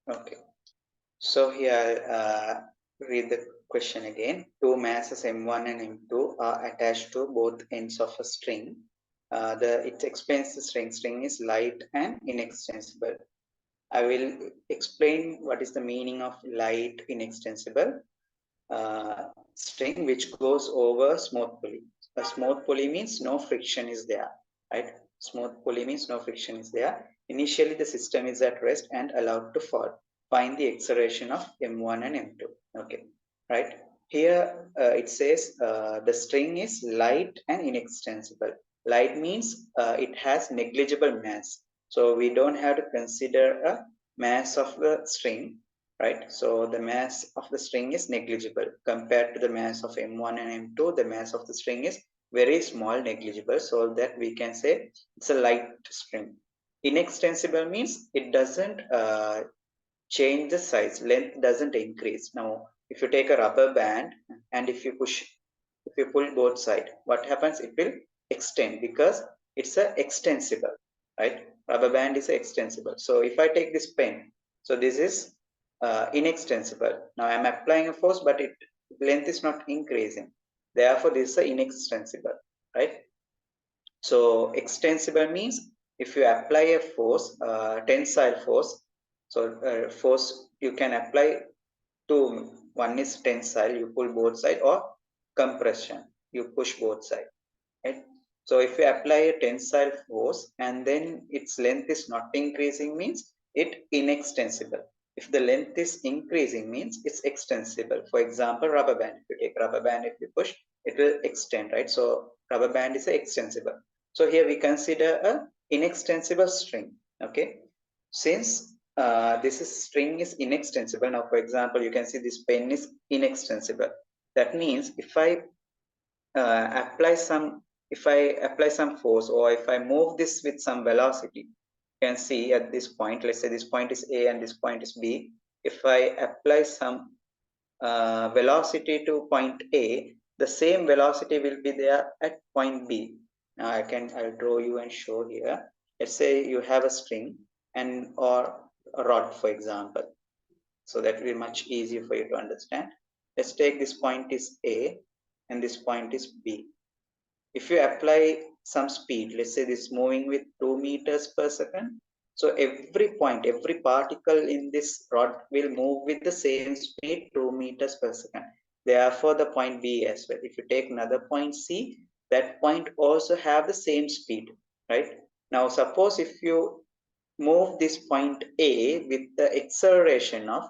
Okay. So here read the question again. Two masses M1 and M2 are attached to both ends of a string. It explains the string. String is light and inextensible. I will explain what is the meaning of light inextensible string which goes over smooth pulley. A smooth pulley means no friction is there, right? Smooth pulley means no friction is there. Initially, the system is at rest and allowed to fall. Find the acceleration of M1 and M2. Okay, right? Here it says the string is light and inextensible. Light means it has negligible mass. So we don't have to consider a mass of the string, right? So the mass of the string is negligible compared to the mass of M1 and M2. The mass of the string is very small, negligible, so that we can say it's a light string. Inextensible means it doesn't change the size, length doesn't increase. Now, if you take a rubber band and if you pull both sides, what happens? It will extend because it's a extensible, right? Rubber band is extensible. So if I take this pen, so this is inextensible. Now I'm applying a force, but it length is not increasing. Therefore, this is a inextensible, right? So extensible means if you apply a force, tensile force, so force you can apply to one is tensile, you pull both sides, or compression, you push both sides, right? So if you apply a tensile force and then its length is not increasing means it inextensible. If the length is increasing means it's extensible. For example, rubber band. If you take rubber band, if you push, it will extend, right? So rubber band is extensible. So here we consider a inextensible string. Okay, since this string is inextensible. Now, for example, you can see this pen is inextensible. That means if I apply some force, or if I move this with some velocity, you can see at this point, let's say this point is A and this point is B. If I apply some velocity to point A, the same velocity will be there at point B. Now I'll draw you and show here. Let's say you have a string and or a rod, for example. So that will be much easier for you to understand. Let's take this point is A and this point is B. If you apply some speed, let's say this moving with 2 meters per second. So every point, every particle in this rod will move with the same speed, 2 meters per second. Therefore, the point B as well. If you take another point C, that point also have the same speed, right? Now, suppose if you move this point A with the acceleration of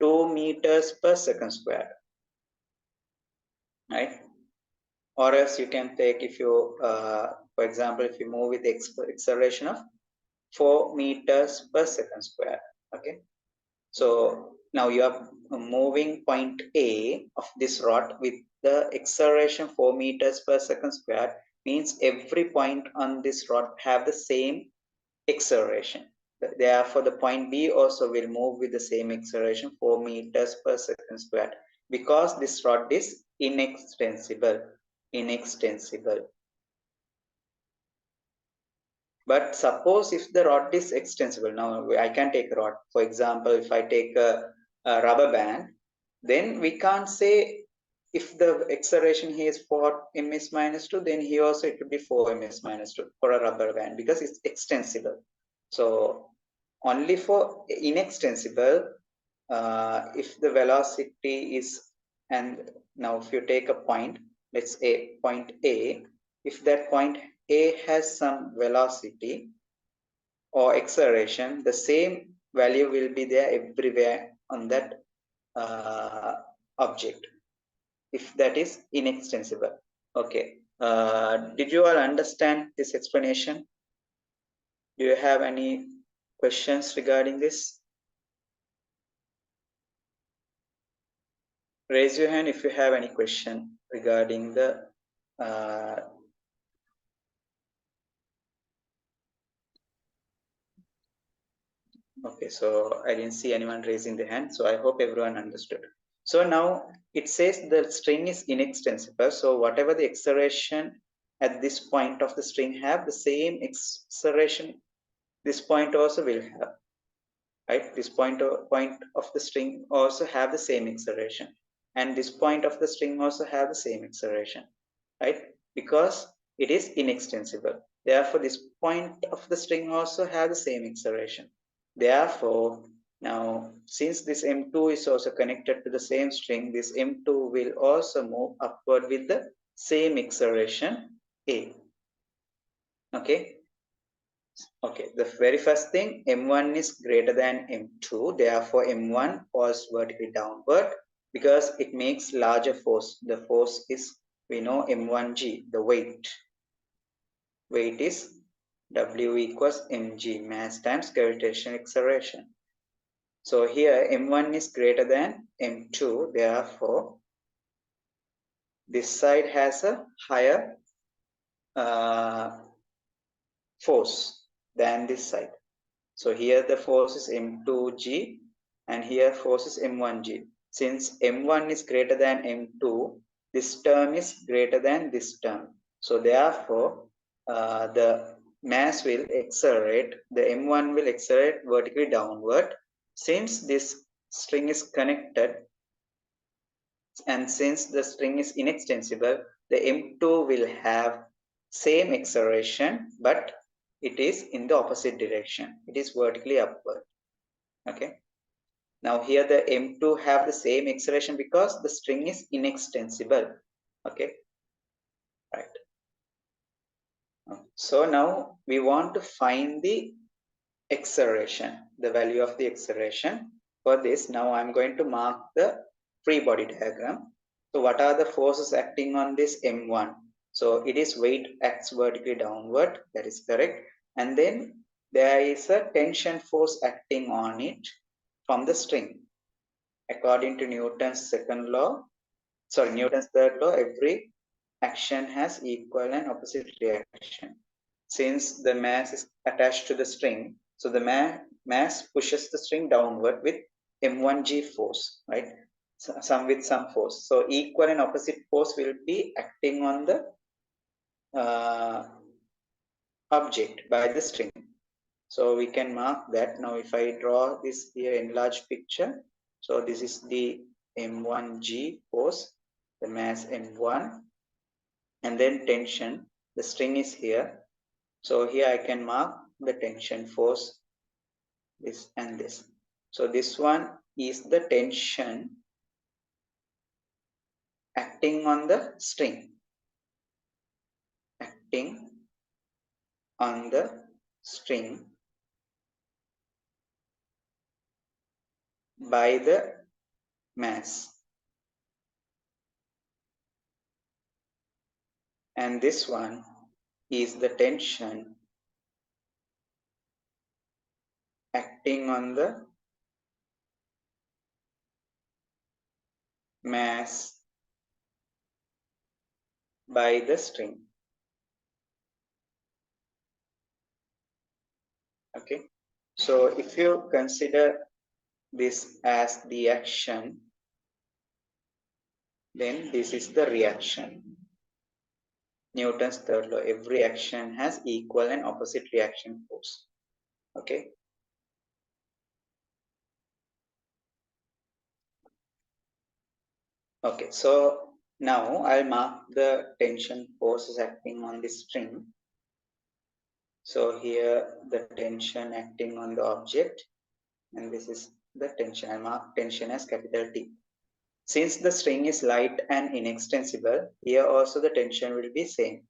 2 meters per second square, right? Or else you can take, if you for example, if you move with the acceleration of 4 meters per second square. Okay, so now you are moving point A of this rod with the acceleration 4 meters per second square, means every point on this rod have the same acceleration. Therefore, the point B also will move with the same acceleration 4 meters per second squared, because this rod is inextensible. But suppose if the rod is extensible, now I can take a rod. For example, if I take a rubber band, then we can't say if the acceleration here is 4 ms minus 2, then here also it would be 4 ms minus 2 for a rubber band, because it's extensible. So only for inextensible, if the velocity is, and now if you take a point, let's say point A, if that point A has some velocity or acceleration, the same value will be there everywhere on that object, if that is inextensible. Okay, did you all understand this explanation? Do you have any questions regarding this? Raise your hand if you have any question regarding the okay, so I didn't see anyone raising the hand, so I hope everyone understood. So now it says the string is inextensible, so whatever the acceleration at this point of the string have, the same acceleration this point also will have. right? This point of the string also have the same acceleration, and this point of the string also have the same acceleration, right? Because it is inextensible. Therefore, this point of the string also have the same acceleration. Therefore, now since this M2 is also connected to the same string, this M2 will also move upward with the same acceleration A. Okay. Okay, the very first thing, M1 is greater than M2, therefore M1 falls vertically downward because it makes larger force. The force is, we know, M1G, the weight. Weight is W equals mg, mass times gravitational acceleration. So here M1 is greater than M2, therefore this side has a higher force than this side. So here the force is M2G and here force is M1G. Since M1 is greater than M2, this term is greater than this term. So therefore, the mass will accelerate, the M1 will accelerate vertically downward. Since this string is connected and since the string is inextensible, the M2 will have same acceleration, but it is in the opposite direction. It is vertically upward. Okay. Now here the M2 have the same acceleration because the string is inextensible. Okay. Right. So now we want to find the acceleration, the value of the acceleration. For this, now I'm going to mark the free body diagram. So what are the forces acting on this M1? So it is weight acts vertically downward, that is correct. And then there is a tension force acting on it from the string. According to Newton's third law, every action has equal and opposite reaction. Since the mass is attached to the string, so the mass pushes the string downward with M1G force, right? Some with some force. So equal and opposite force will be acting on the object by the string. So we can mark that. Now if I draw this here enlarged picture, so this is the M1G force, the mass M1, and then tension, the string is here. So here I can mark the tension force, this and this. So this one is the tension acting on the string, acting on the string by the mass. And this one is the tension acting on the mass by the string. Okay. So if you consider this as the action, then this is the reaction. Newton's third law, every action has equal and opposite reaction force. Okay. Okay, so now I'll mark the tension forces acting on the string. So here the tension acting on the object, and this is the tension. I mark tension as capital T. Since the string is light and inextensible, here also the tension will be same.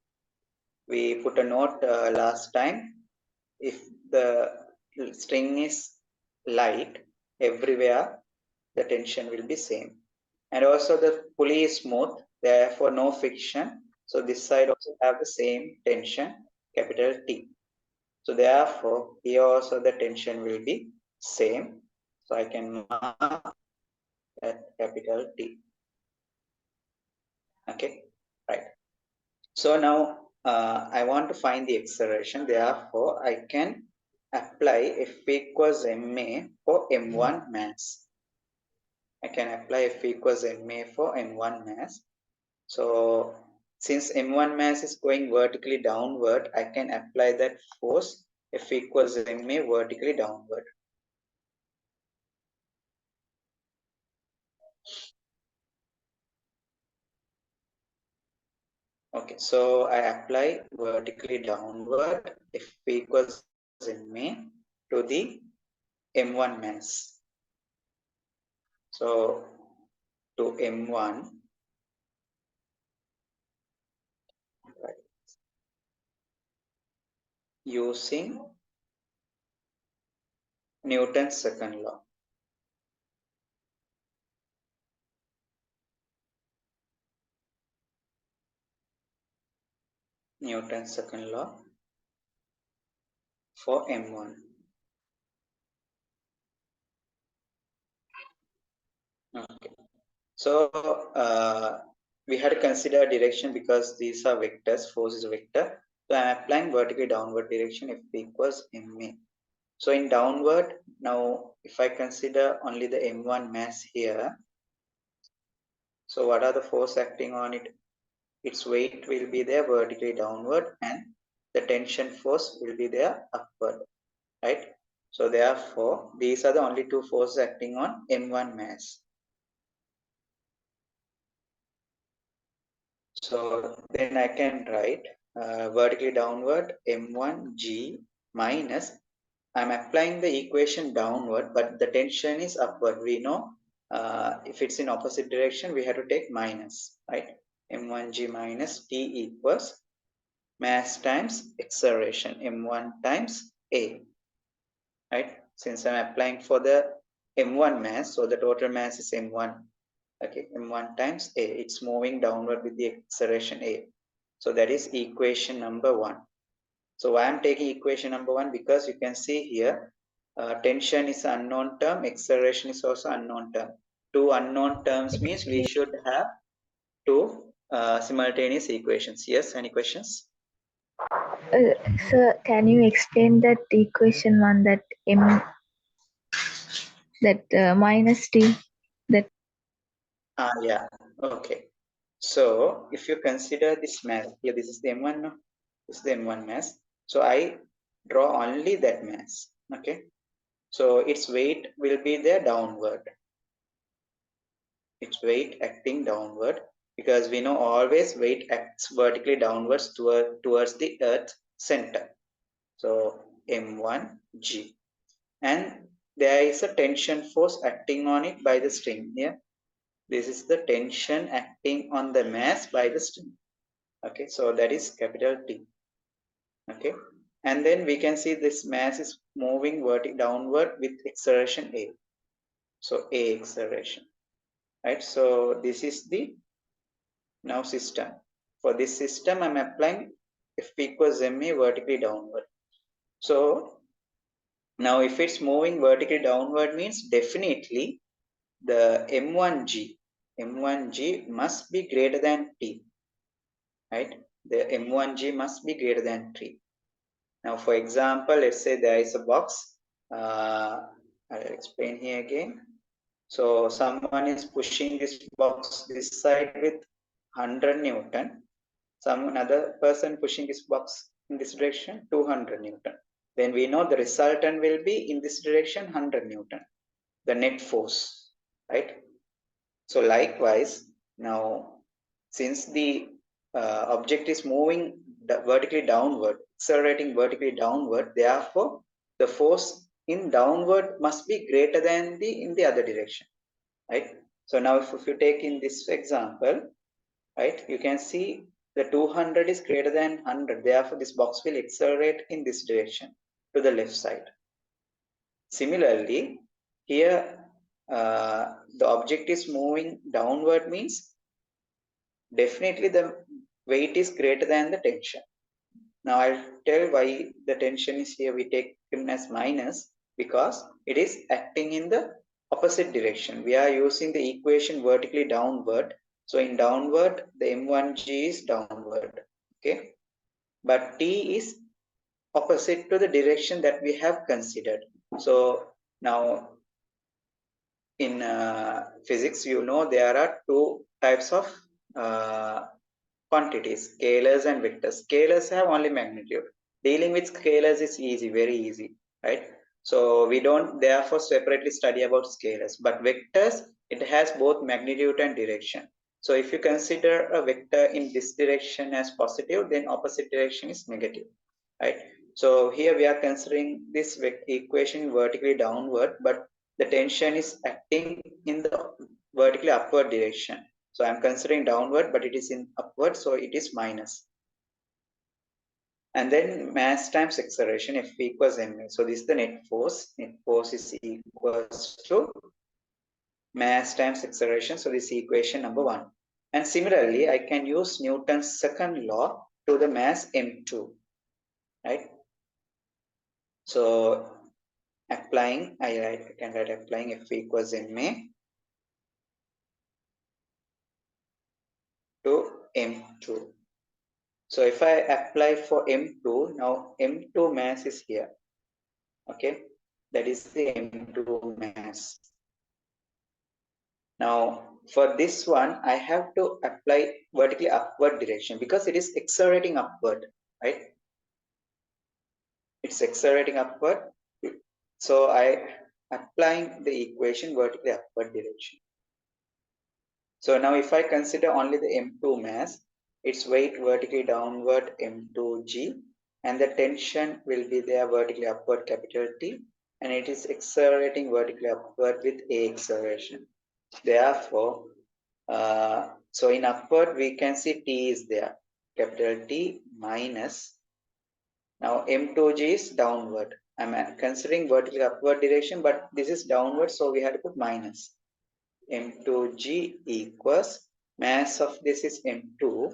We put a note last time. If the string is light, everywhere the tension will be same. And also the pulley is smooth, therefore no friction. So this side also have the same tension, capital T. So therefore here also the tension will be same. So I can mark that capital T. Okay, right. So now I want to find the acceleration. Therefore I can apply F equals ma for m1 mass. I can apply F equals ma for m1 mass. So since m1 mass is going vertically downward, I can apply that force F equals ma vertically downward. Okay, so I apply vertically downward if P equals MA to the M1 mass. So to M1, using Newton's second law. Newton's second law for M1. Okay. So we had to consider direction because these are vectors, force is a vector. So I am applying vertically downward direction if P equals MA. So in downward, now if I consider only the M1 mass here, so what are the force acting on it? Its weight will be there vertically downward and the tension force will be there upward, right? So therefore, these are the only two forces acting on M1 mass. So then I can write vertically downward M1G minus, I'm applying the equation downward, but the tension is upward. We know if it's in opposite direction, we have to take minus, right? M1G minus T equals mass times acceleration, M1 times A, right? Since I'm applying for the M1 mass, so the total mass is M1. Okay, M1 times A, it's moving downward with the acceleration A. So that is equation number 1. So why I'm taking equation number 1, because you can see here, tension is unknown term, acceleration is also unknown term. Two unknown terms means we should have two simultaneous equations. Yes, any questions? Sir, can you explain that equation one, that m, that minus t, that Yeah, okay. So if you consider this mass, here this is the M1, no? This is the M1 mass. So I draw only that mass, okay? So its weight will be there downward. Its weight acting downward, because we know always weight acts vertically downwards towards the Earth's center. So M1G. And there is a tension force acting on it by the string here. This is the tension acting on the mass by the string. Okay, so that is capital T. Okay, and then we can see this mass is moving vertically downward with acceleration A. So A acceleration, right? So this is the now system. For this system, I'm applying F equals ma vertically downward. So now if it's moving vertically downward means definitely the M1G must be greater than T, right? The M1G must be greater than T. Now, for example, let's say there is a box. I'll explain here again. So someone is pushing this box this side with 100 Newton. Some another person pushing this box in this direction 200 Newton. Then we know the resultant will be in this direction 100 Newton, the net force, right? So likewise, now since the object is moving vertically downward, accelerating vertically downward, therefore the force in downward must be greater than the in the other direction, right? So now if you take in this example, right, you can see the 200 is greater than 100, therefore this box will accelerate in this direction to the left side. Similarly, here the object is moving downward means definitely the weight is greater than the tension. Now I'll tell why the tension is here we take it as minus, because it is acting in the opposite direction. We are using the equation vertically downward. So in downward, the M1G is downward, okay? But T is opposite to the direction that we have considered. So now in physics, you know, there are two types of uh, quantities, scalars and vectors. Scalars have only magnitude. Dealing with scalars is easy, very easy, right? So we don't therefore separately study about scalars, but vectors, it has both magnitude and direction. So if you consider a vector in this direction as positive, then opposite direction is negative, right? So here we are considering this equation vertically downward, but the tension is acting in the vertically upward direction. So I'm considering downward, but it is in upward, so it is minus. And then mass times acceleration, F equals ma. So this is the net force. Net force is equals to mass times acceleration. So this is equation number 1. And similarly, I can use Newton's second law to the mass m2, right? So applying, I can write applying F equals ma to m2. So if I apply for m2, now m2 mass is here, okay? That is the m2 mass. Now for this one, I have to apply vertically upward direction because it is accelerating upward, right? It's accelerating upward. So I applying the equation vertically upward direction. So now if I consider only the m2 mass, its weight vertically downward m2g, and the tension will be there vertically upward capital T, and it is accelerating vertically upward with a acceleration. Therefore, so in upward we can see T is there, capital T minus. Now M2G is downward. I'm considering vertically upward direction, but this is downward, so we have to put minus. M2G equals mass of this is M2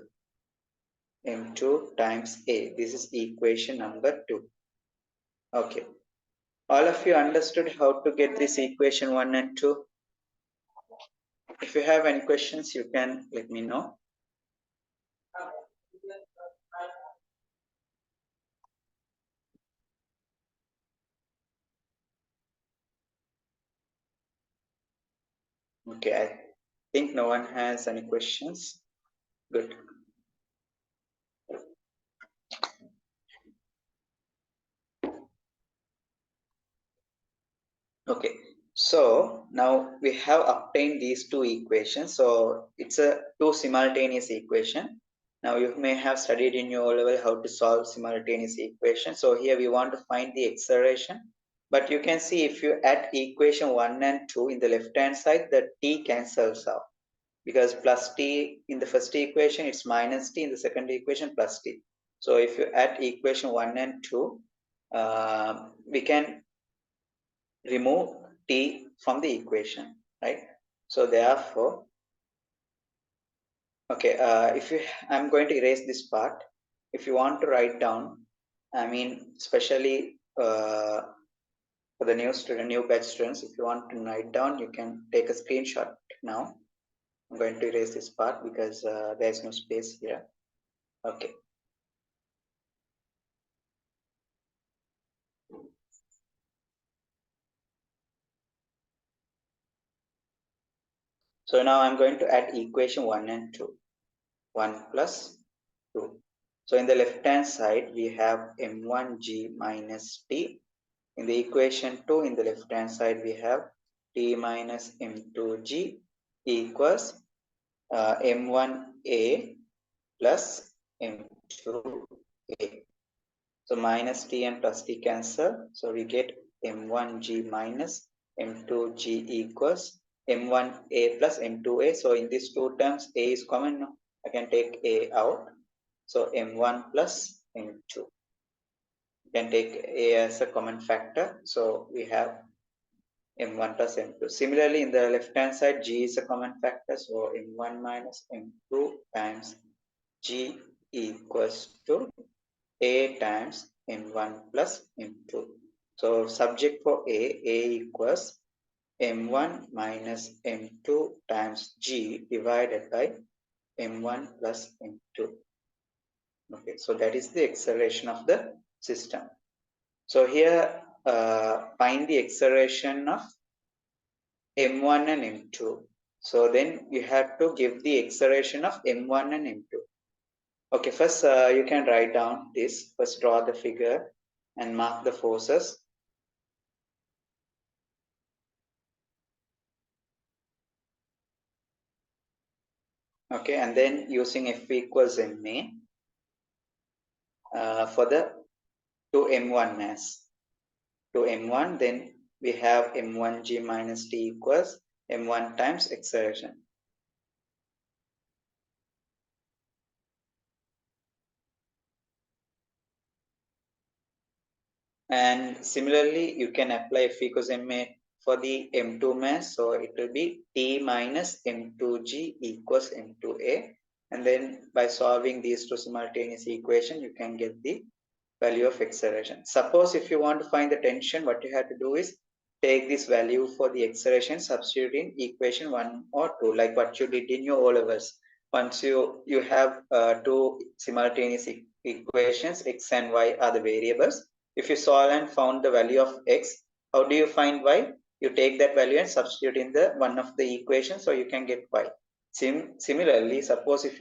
times A. This is equation number 2. Okay. All of you understood how to get this equation 1 and 2? If you have any questions, you can let me know. Okay, I think no one has any questions. Good. Okay, so now we have obtained these two equations. So it's a two simultaneous equation. Now you may have studied in your level how to solve simultaneous equation. So here we want to find the acceleration. But you can see if you add equation 1 and 2 in the left hand side, the t cancels out. Because plus t in the first equation, it's minus t, in the second equation plus t. So if you add equation 1 and 2, we can remove t from the equation, right? So therefore, okay, if you, I'm going to erase this part. If you want to write down, I mean, especially for the new student, new batch students, if you want to write down, you can take a screenshot now. I'm going to erase this part because there is no space here. Okay. So now I'm going to add equation 1 and 2. 1 plus 2. So in the left hand side, we have m1g minus t. In the equation 2, in the left hand side, we have t minus m2g equals m1a plus m2a. So minus t and plus t cancel. So we get m1g minus m2g equals m1a plus m2a. So in these two terms, a is common. I can take a out. So m1 plus m2. You can take a as a common factor. So we have m1 plus m2. Similarly, in the left hand side, g is a common factor. So m1 minus m2 times g equals to a times m1 plus m2. So subject for a equals m1 minus m2 times g divided by m1 plus m2. Okay, so that is the acceleration of the system. So here, find the acceleration of m1 and m2. So then you have to give the acceleration of m1 and m2. Okay, first you can write down this. First draw the figure and mark the forces. Okay, and then using F equals ma for the to M1 mass. To M1, then we have M1G minus T equals M1 times acceleration. And similarly, you can apply F equals ma for the M2 mass. So it will be T minus M2G equals M2A. And then by solving these two simultaneous equations, you can get the value of acceleration. Suppose if you want to find the tension, what you have to do is take this value for the acceleration, substitute in equation 1 or 2, like what you did in your O levels. Once you have two simultaneous equations, x and y are the variables. If you solve and found the value of x, how do you find y? You take that value and substitute in the one of the equations, so you can get y. Similarly, suppose if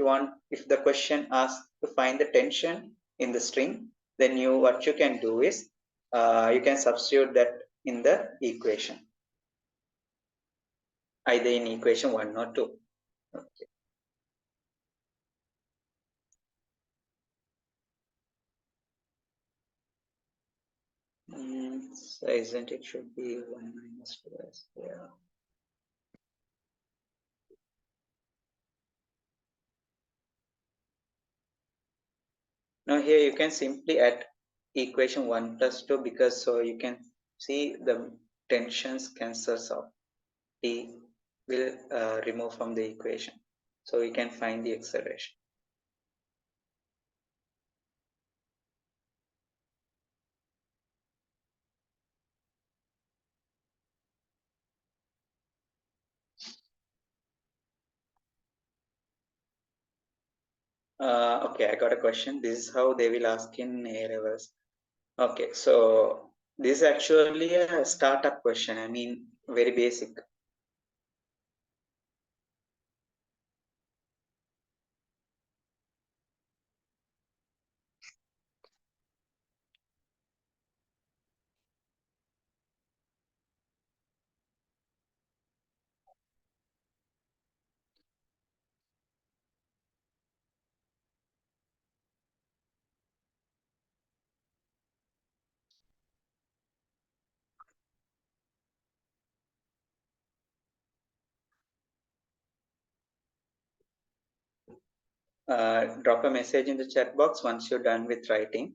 the question asks to find the tension in the string, then what you can do is you can substitute that in the equation, either in equation 1 or 2. Okay. So isn't it should be 1 minus 2s? Yeah. Now here you can simply add equation 1 plus 2, because so you can see the tensions cancels out. T will remove from the equation. So we can find the acceleration. Okay, I got a question. This is how they will ask in A levels. Okay, so this is actually a startup question. I mean, very basic. Drop a message in the chat box once you're done with writing.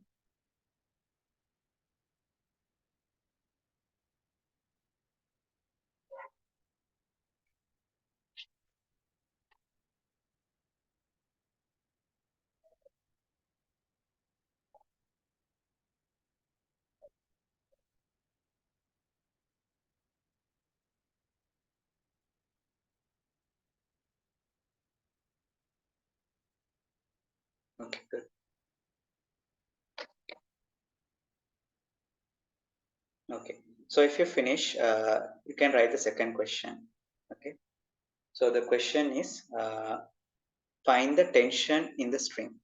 Okay, good. Okay, so if you finish, you can write the second question. Okay, so the question is find the tension in the string.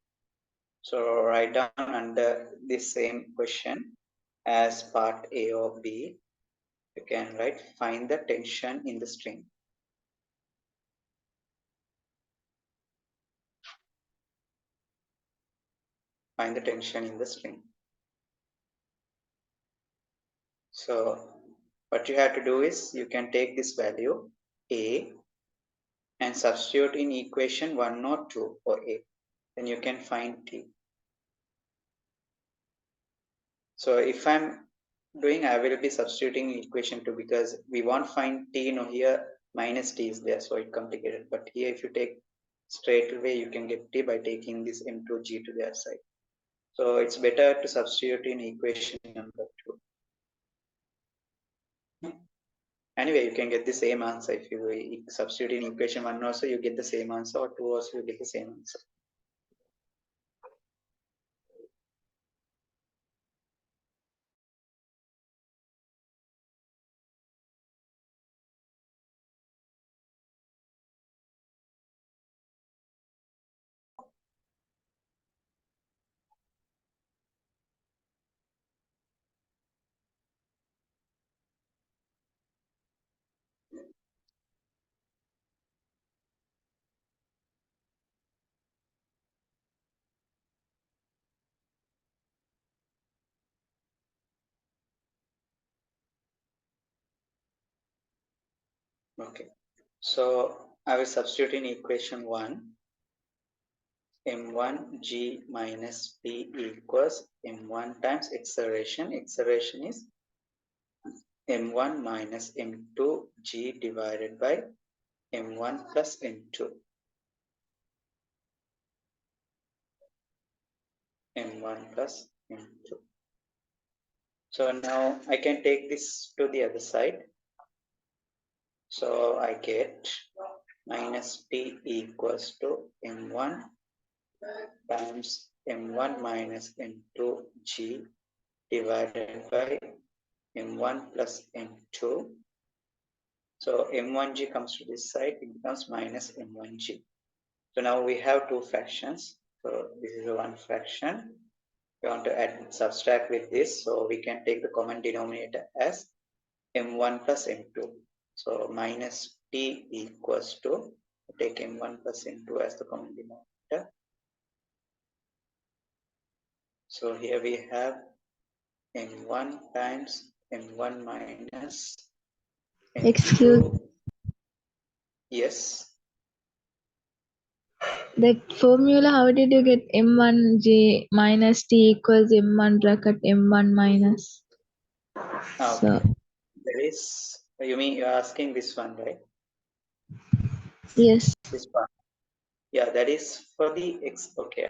So write down under the same question as part A or B. You can write find the tension in the string. Find the tension in the string. So what you have to do is you can take this value A and substitute in equation 1 or 2 for A. Then you can find T. So if I'm doing, I will be substituting equation 2 because we won't find T, here minus T is there, so it's complicated. But here if you take straight away, you can get T by taking this M2G to the other side. So it's better to substitute in equation number 2. Anyway, you can get the same answer if you substitute in equation 1 also, you get the same answer, or 2 also, you get the same answer. Okay, so I will substitute in equation 1, m1g minus p equals m1 times acceleration. Acceleration is m1 minus m2 g divided by m1 plus m2. m1 plus m2. So now I can take this to the other side. So I get minus p equals to m1 times m1 minus m2 g divided by m1 plus m2. So m1g comes to this side, it becomes minus m1g. So now we have two fractions. So this is one fraction. We want to add subtract with this, so we can take the common denominator as m1 plus m2. So minus t equals to, take m1 plus m2 as the common denominator. So here we have m1 times m1 minus Excuse m2. Yes. that formula. How did you get m1j minus t equals m1 bracket m1 minus? So Okay. There is, you mean you're asking this one, right? yes, This one. Yeah, that is for the x. Okay,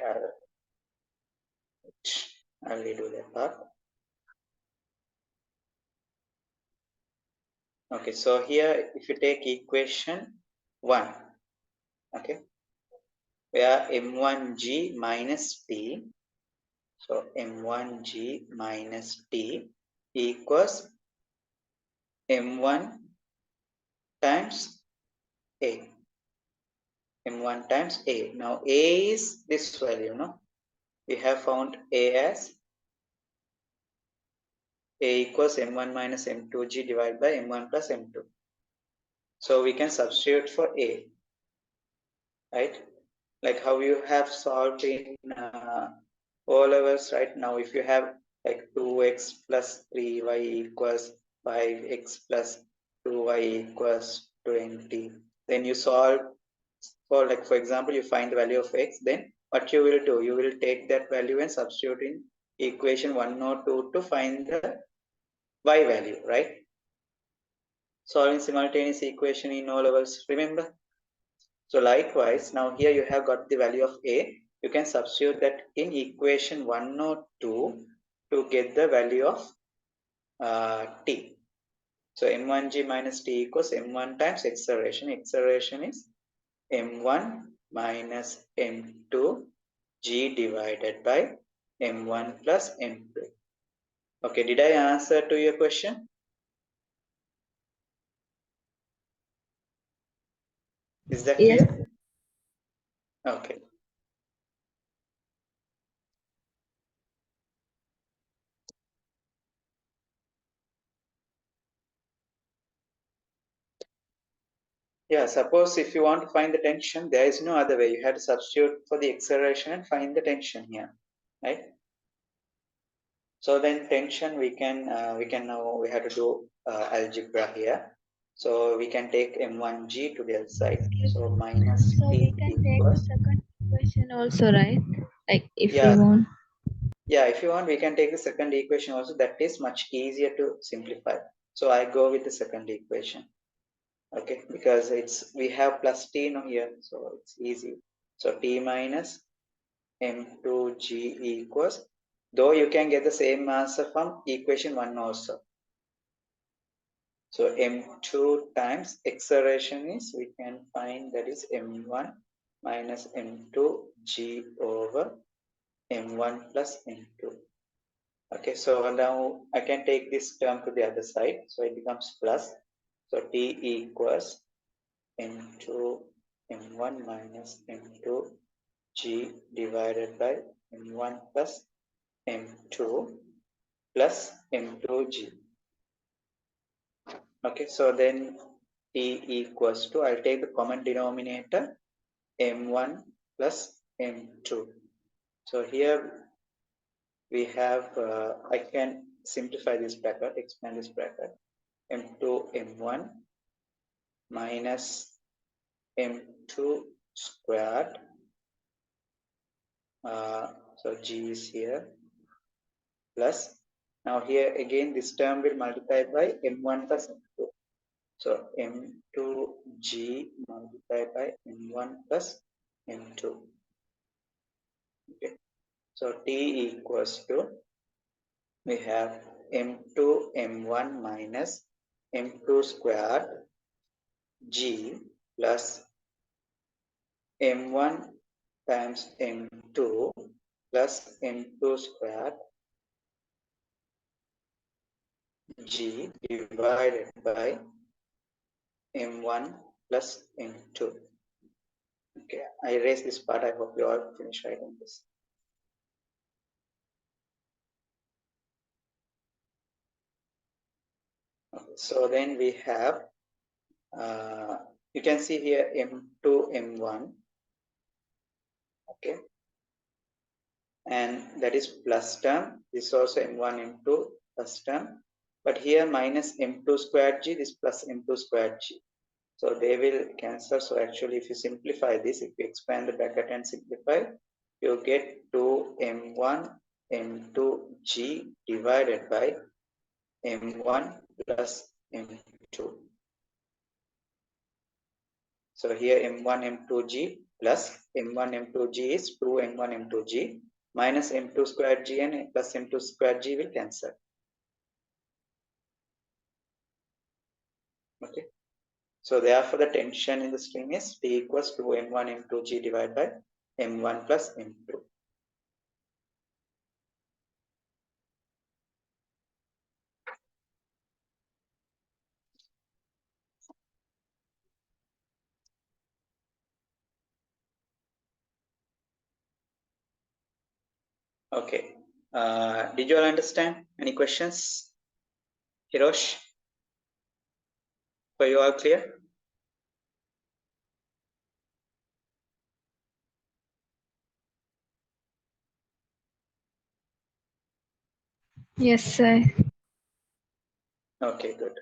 I'll redo that part. Okay, so here if you take equation 1, okay, where m1g minus t, so m1g minus t equals m1 times a, m1 times a. Now a is this value, no? We have found a as a equals m1 minus m2g divided by m1 plus m2. So we can substitute for a, right? Like how you have solved in O levels, right? Now if you have like 2x plus 3y equals 5x plus 2y equals 20, then you solve for, like, for example, you find the value of x, then what you will do, you will take that value and substitute in equation 1 or 2 to find the y value, right? Solving simultaneous equation in O levels, remember? So likewise, now here you have got the value of a. You can substitute that in equation 1 or 2 to get the value of t. So m1g minus t equals m1 times acceleration. Acceleration is m1 minus m2 g divided by m1 plus m2. Okay, did I answer to your question? Is that yes, clear? Okay. Yeah, suppose if you want to find the tension, there is no other way. You have to substitute for the acceleration and find the tension here, right? So then tension we can now we have to do algebra here. So we can take m1g to the other side. So minus so we t can take the equals, second equation also, right? Like if we yeah, want. yeah. If you want, we can take the second equation also. That is much easier to simplify. So I go with the second equation. Okay, because it's we have plus t now here, so it's easy. So t minus m2g equals, though you can get the same answer from equation 1 also. So m2 times acceleration is, we can find that is m1 minus m2g over m1 plus m2. Okay, so now I can take this term to the other side, so it becomes plus. So t equals m2 m1 minus m2 g divided by m1 plus m2 plus m2g. Okay, so then t equals to, I'll take the common denominator m1 plus m2. So here we have, I can simplify this bracket, expand this bracket, m2 m1 minus m2 squared. So G is here plus. Now here again this term will multiply by m1 plus m2. So m2G multiplied by m1 plus m2. Okay. So T equals to, we have m2 m1 minus m2 squared G plus m1 times m2 plus m2 squared G divided by m1 plus m2. Okay, I erase this part. I hope you all finish writing this. Okay, so then we have, you can see here m2 m1. Okay, and that is plus term. This is also m1 m2 plus term, but here minus m2 squared G, this plus m2 squared G. So they will cancel. So actually, if you simplify this, if you expand the bracket and simplify, you get 2m1 m2g divided by m1 plus m2. So here m1 m2g plus m1 m2g is 2m1 m2g minus m2 squared g and plus m2 squared g will cancel. Okay. So therefore the tension in the string is T equals to m1 m2g divided by m1 plus m2. Okay. Did you all understand? Any questions? Hirosh? Are you all clear? Yes, sir. Okay, good.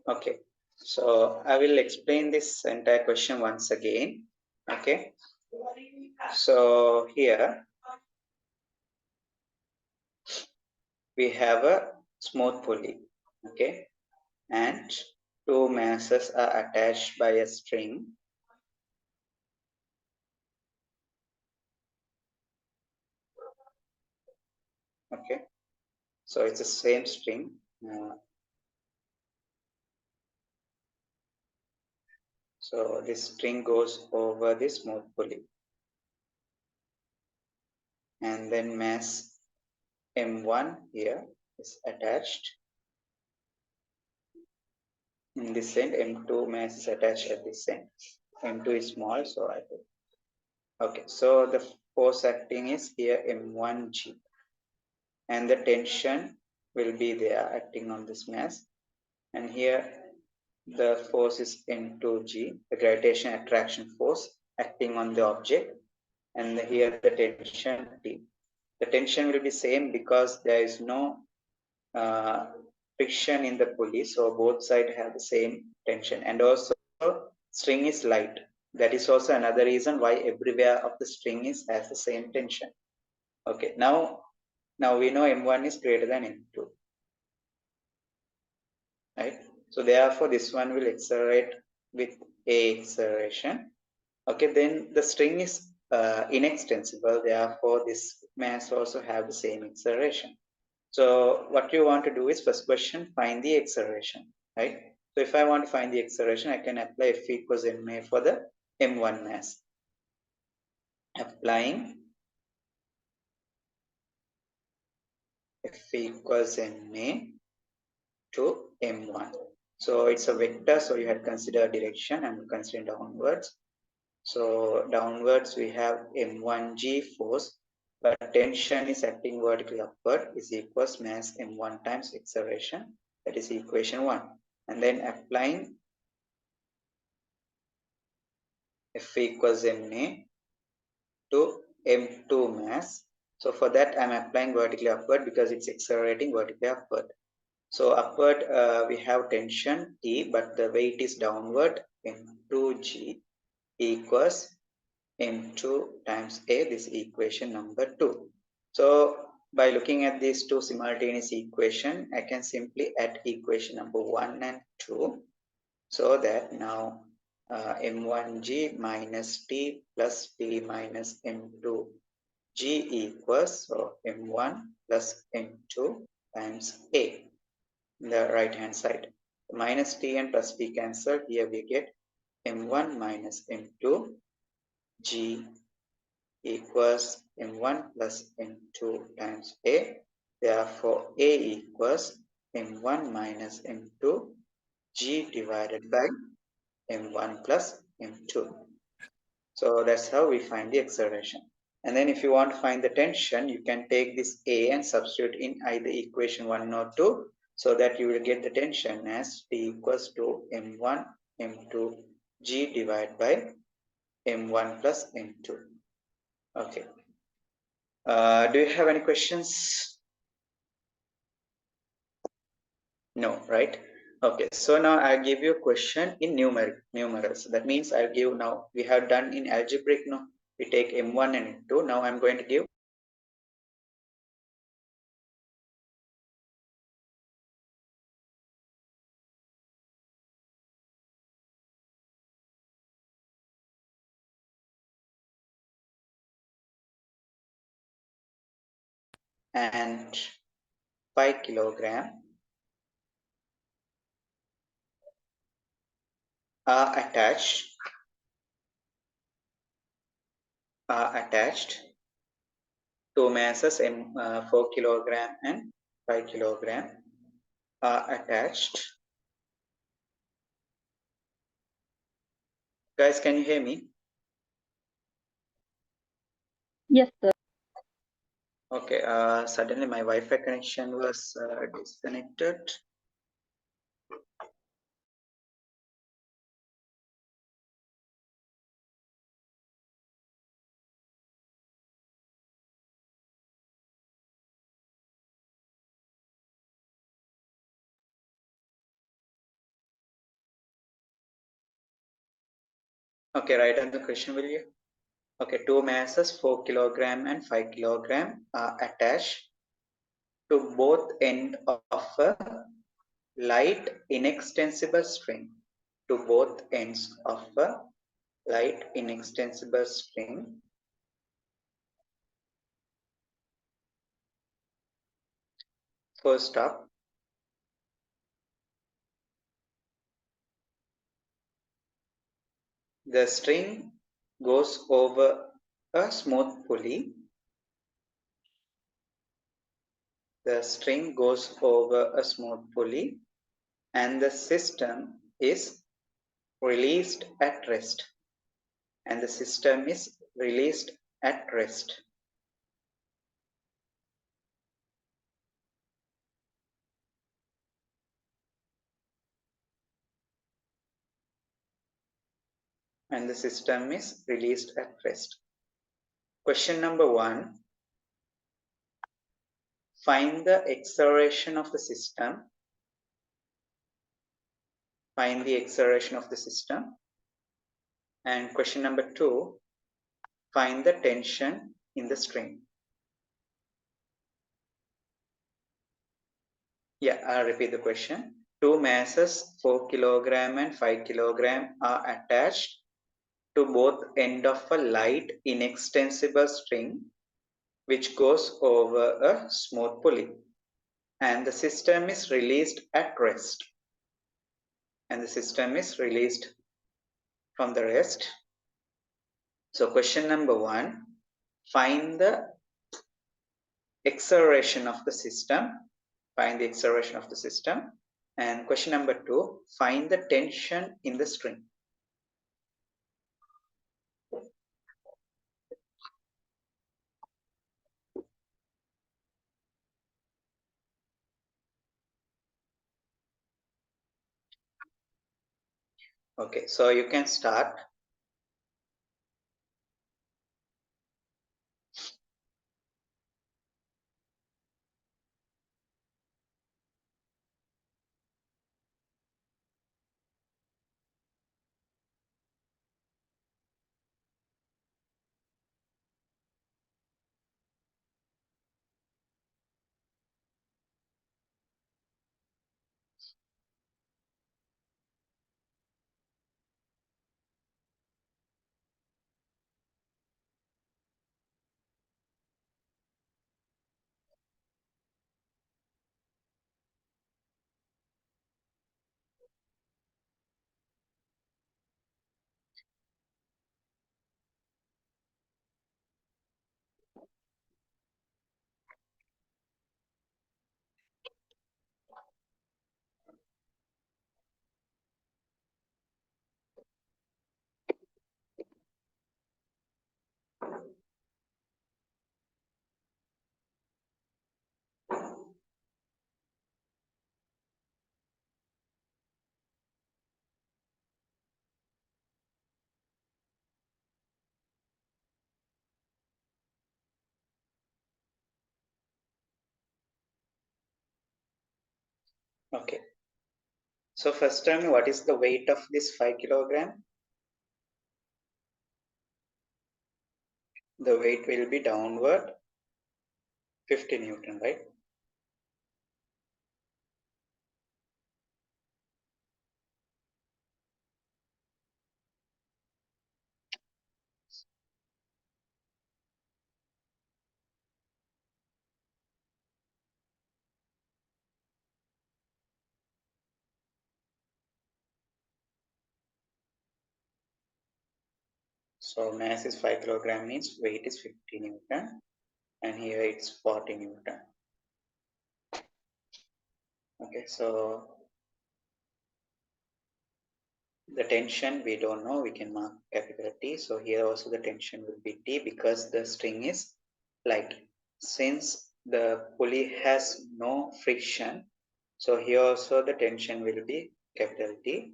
Okay. So I will explain this entire question once again. Okay. So here we have a smooth pulley. Okay. And two masses are attached by a string. Okay. So it's the same string. So this string goes over the smooth pulley. And then mass M1 here is attached. In this end, M2 mass is attached at this end. M2 is small, so I put. Okay, so the force acting is here M1G. And the tension will be there acting on this mass. And here the force is M2G, the gravitational attraction force acting on the object. And here the tension T. The tension will be same because there is no friction in the pulley, so both sides have the same tension. And also string is light. That is also another reason why everywhere of the string is has the same tension. Okay, now we know m1 is greater than m2, right? So therefore this one will accelerate with a acceleration. Okay, then the string is inextensible, therefore this mass also have the same acceleration. So what you want to do is, first question, find the acceleration, right? So if I want to find the acceleration, I can apply F equals ma for the m1 mass. Applying F equals ma to m1. So it's a vector, so you had consider direction. I'm considering downwards. So downwards we have m1g force but tension is acting vertically upward is equals mass m1 times acceleration. That is equation 1. And then applying F equals ma to m2 mass. So for that I'm applying vertically upward because it's accelerating vertically upward. So upward we have tension T, but the weight is downward, m2g equals m2 times A. This equation number 2. So by looking at these two simultaneous equation, I can simply add equation number 1 and 2. So that now m1g minus T plus T minus m2g equals, so m1 plus m2 times A in the right hand side. Minus T and plus T cancel. Here we get m1 minus m2 g equals m1 plus m2 times A. Therefore, A equals m1 minus m2 g divided by m1 plus m2. So that's how we find the acceleration. And then if you want to find the tension, you can take this A and substitute in either equation 1 or 2, so that you will get the tension as T equals to m1 m2 g divided by m1 plus m2. Okay. Do you have any questions? No, right? Okay, so now I give you a question in numerals. That means I'll give now, we have done in algebraic, no? We take M1 and M2. Now I'm going to give and 5 kilogram are attached to masses 4 kilogram and 5 kilogram are attached. Guys, can you hear me? Yes, sir. Okay, suddenly my Wi-Fi connection was disconnected. Okay, write down the question, will you? Okay, two masses 4 kilogram and 5 kilogram are attached to both end of a light inextensible string. To both ends of a light inextensible string. First up, the string goes over a smooth pulley. The string goes over a smooth pulley and the system is released at rest. And the system is released at rest. And the system is released at rest. Question number 1. Find the acceleration of the system. Find the acceleration of the system. And question number 2. Find the tension in the string. Yeah, I'll repeat the question. Two masses, 4 kilogram and 5 kilogram, are attached to both end of a light inextensible string which goes over a smooth pulley, and the system is released at rest. And the system is released from the rest. So question number 1, find the acceleration of the system. Find the acceleration of the system. And question number 2, find the tension in the string. Okay, so you can start. Okay. So first tell me what is the weight of this 5 kilogram? The weight will be downward 50 Newton, right? So mass is 5 kilogram means weight is 50 Newton and here it's 40 Newton. Okay, so the tension we don't know, we can mark capital T. So here also the tension will be T because the string is light. Since the pulley has no friction, so here also the tension will be capital T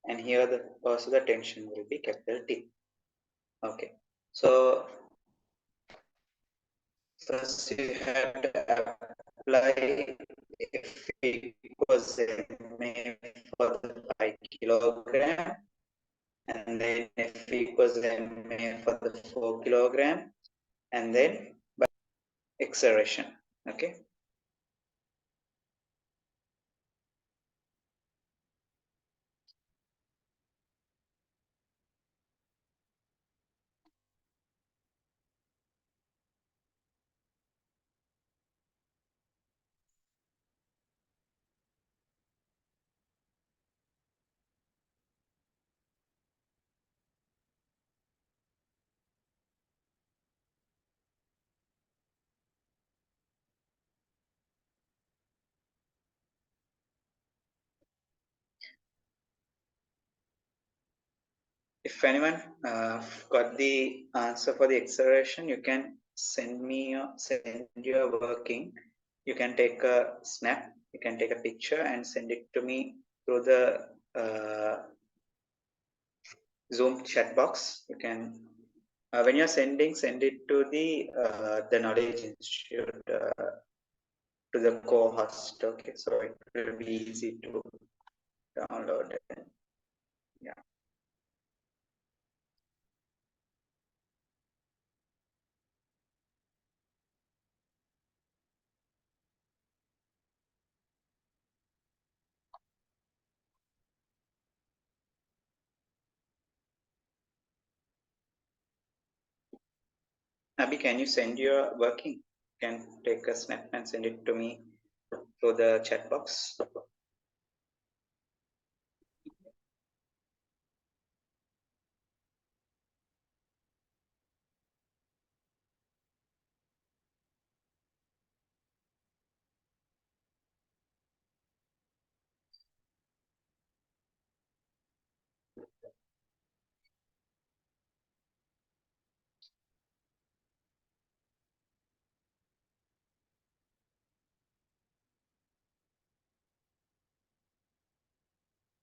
and here also the tension will be capital T. Okay, so first you have to apply F equals ma for the 5 kilogram and then F equals ma for the 4 kilogram and then by acceleration. Okay. If anyone got the answer for the acceleration, you can send your working. You can take a snap. You can take a picture and send it to me through the Zoom chat box. You can when you're send it to the Knowledge Institute to the co-host. Okay, so it will be easy to download it. Yeah. Abby, can you send your working? Can take a snap and send it to me through the chat box.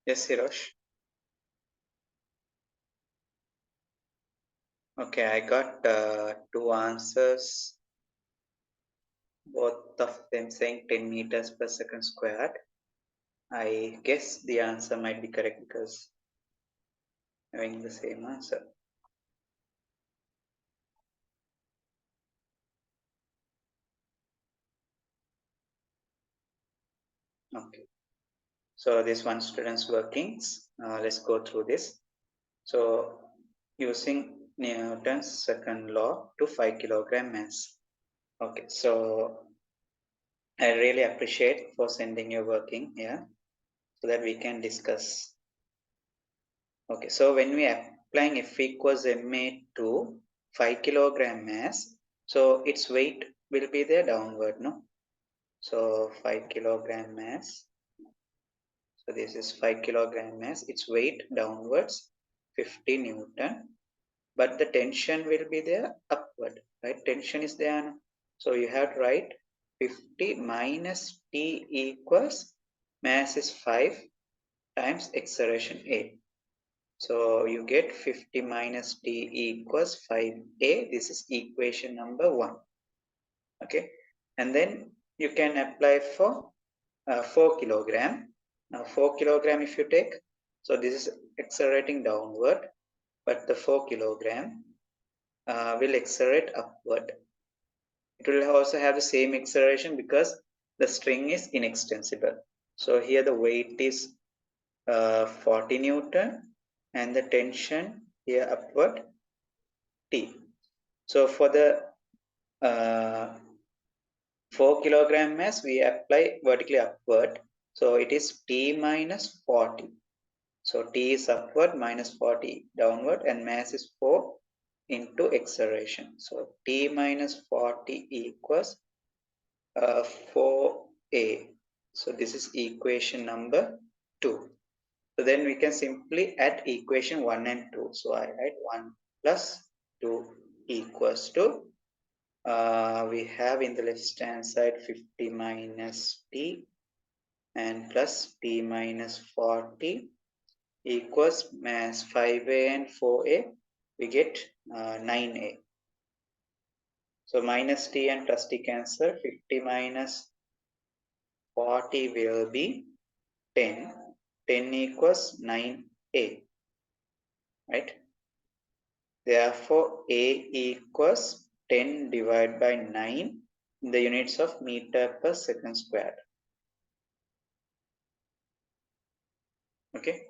Yes, Hirosh. Okay, I got two answers, both of them saying 10 meters per second squared. I guess the answer might be correct because having the same answer. Okay, so this one student's workings. Let's go through this. So using Newton's second law to 5 kilogram mass. Okay, so I really appreciate for sending your working here so that we can discuss. Okay, so when we are applying F equals ma to 5 kilogram mass, so its weight will be there downward, no? So 5 kilogram mass. So this is 5 kilogram mass. Its weight downwards 50 Newton, but the tension will be there upward, right? Tension is there. No? So you have to write 50 minus T equals mass is 5 times acceleration A. So you get 50 minus T equals 5A. This is equation number 1. Okay. And then you can apply for 4 kilogram. Now 4 kilogram if you take, so this is accelerating downward, but the 4 kilogram will accelerate upward. It will also have the same acceleration because the string is inextensible. So here the weight is 40 Newton and the tension here upward T. So for the 4 kilogram mass, we apply vertically upward. So it is T minus 40. So T is upward minus 40 downward and mass is 4 into acceleration. So T minus 40 equals 4A. So this is equation number 2. So then we can simply add equation 1 and 2. So I write 1 plus 2 equals to, we have in the left hand side 50 minus T and plus T minus 40 equals mass 5A and 4A. We get 9A. So minus T and plus T cancel. 50 minus 40 will be 10. 10 equals 9A, right? Therefore, A equals 10 divided by 9 in the units of meter per second squared. Okay.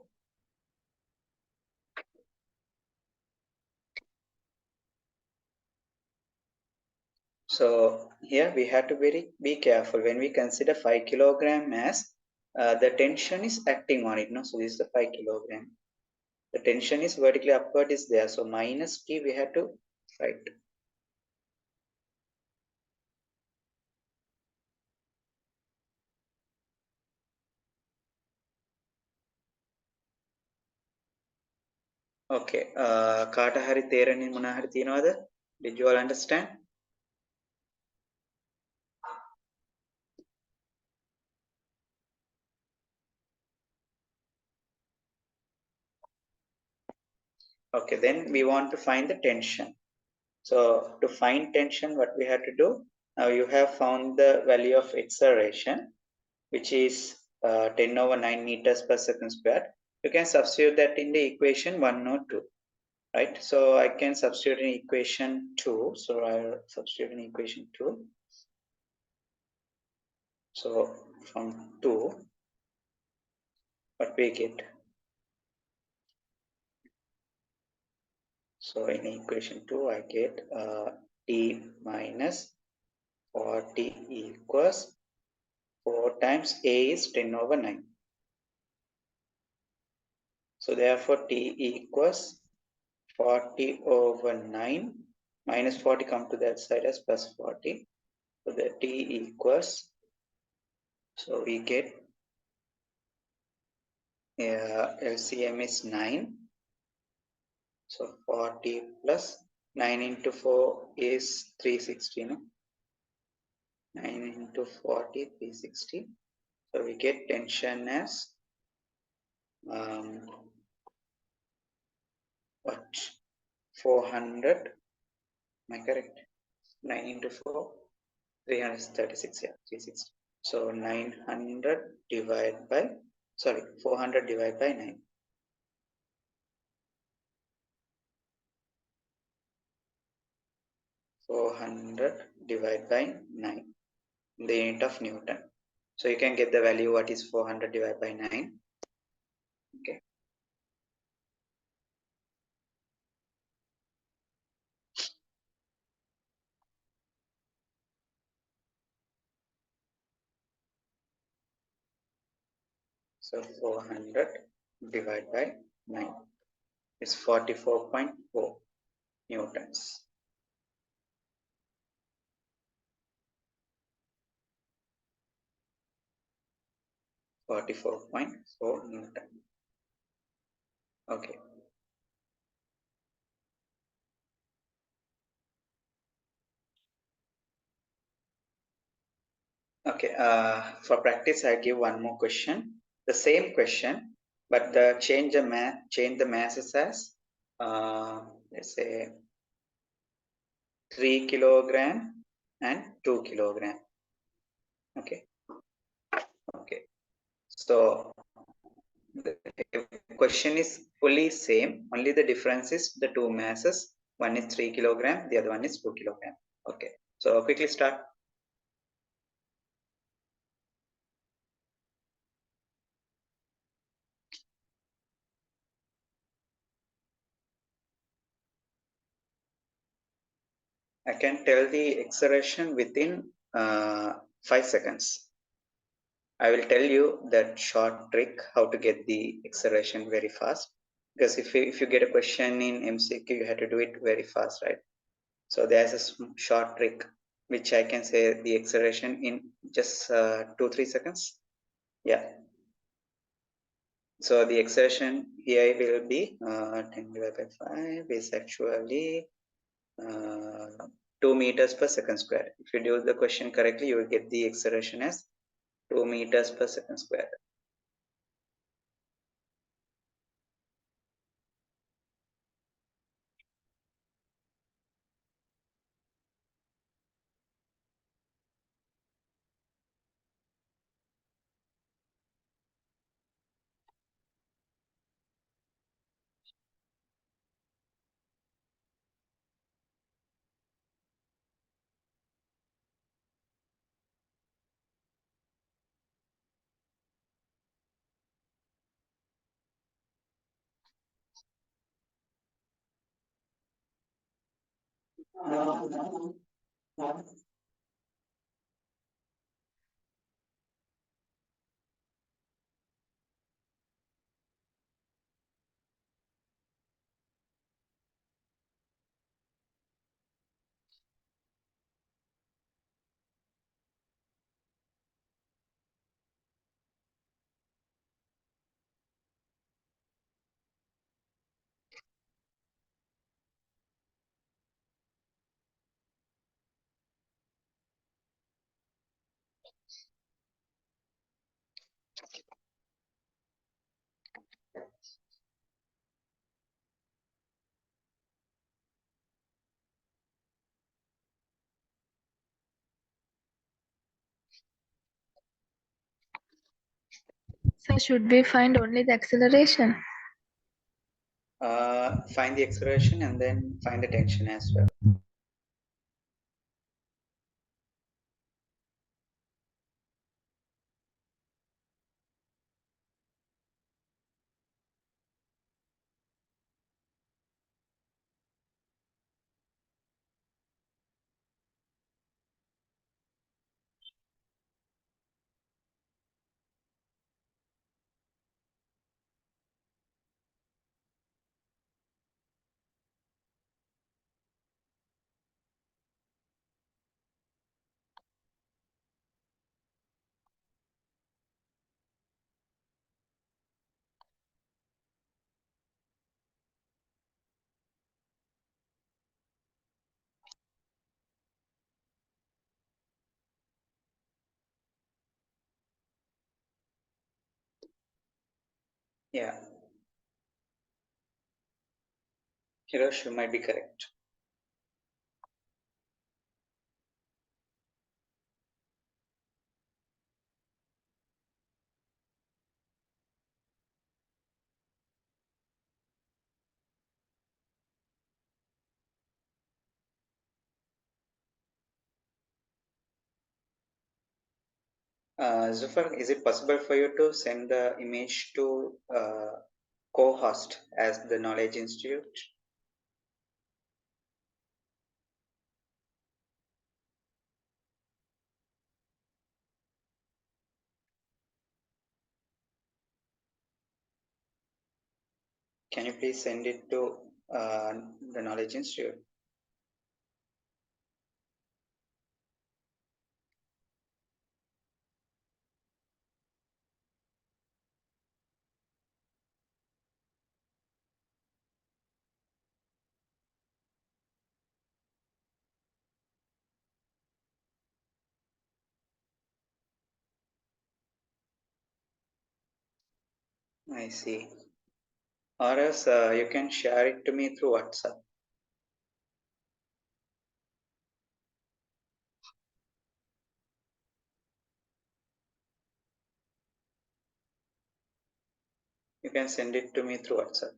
So here we have to be careful when we consider 5 kilogram mass. The tension is acting on it. No, so this is the 5 kilogram. The tension is vertically upward is there. So minus T we have to write. Okay. කාට හරි තේරෙන්නේ මොනා හරි තියනවද? Did you all understand? Okay, then we want to find the tension. So to find tension, what we have to do, now you have found the value of acceleration, which is 10 over 9 meters per second squared. You can substitute that in the equation 1 or 2, right? So I can substitute in equation 2. So I'll substitute in equation 2. So from 2, what we get? So in equation 2, I get T minus 40 equals 4 times A is 10 over 9. So therefore T equals 40 over 9 minus 40 come to that side as plus 40. So the T equals, so we get LCM is 9. So 40 plus 9 into 4 is 360. No? 9 into 40, 360. So we get tension as what? 400. Am I correct? 9 into 4, 336. Yeah, 360. So 900 divided by, 400 divided by 9. 400 divided by 9, the unit of Newton. So you can get the value what is 400 divided by 9. Okay. So 400 divided by 9 is 44.4 newtons. 44.4 Newton. Okay. Okay. For practice, I give one more question. The same question, but change the masses as let's say 3 kilogram and 2 kilogram. Okay. Okay. So the question is fully same. Only the difference is the two masses. One is 3 kilogram. The other one is 2 kilogram. Okay. So quickly start. I can tell the acceleration within 5 seconds. I will tell you that short trick how to get the acceleration very fast. Because if you get a question in MCQ, you have to do it very fast, right? So there's a short trick which I can say the acceleration in just 2-3 seconds. Yeah. So the acceleration here will be 10 divided by 5 is actually 2 meters per second square. If you do the question correctly, you will get the acceleration as 2 meters per second square. So should we find only the acceleration? Find the acceleration and then find the tension as well. Yeah. Hirosh, you might be correct. Zufar, is it possible for you to send the image to co-host as the Knowledge Institute? Can you please send it to the Knowledge Institute? I see. Or else you can share it to me through WhatsApp. You can send it to me through WhatsApp.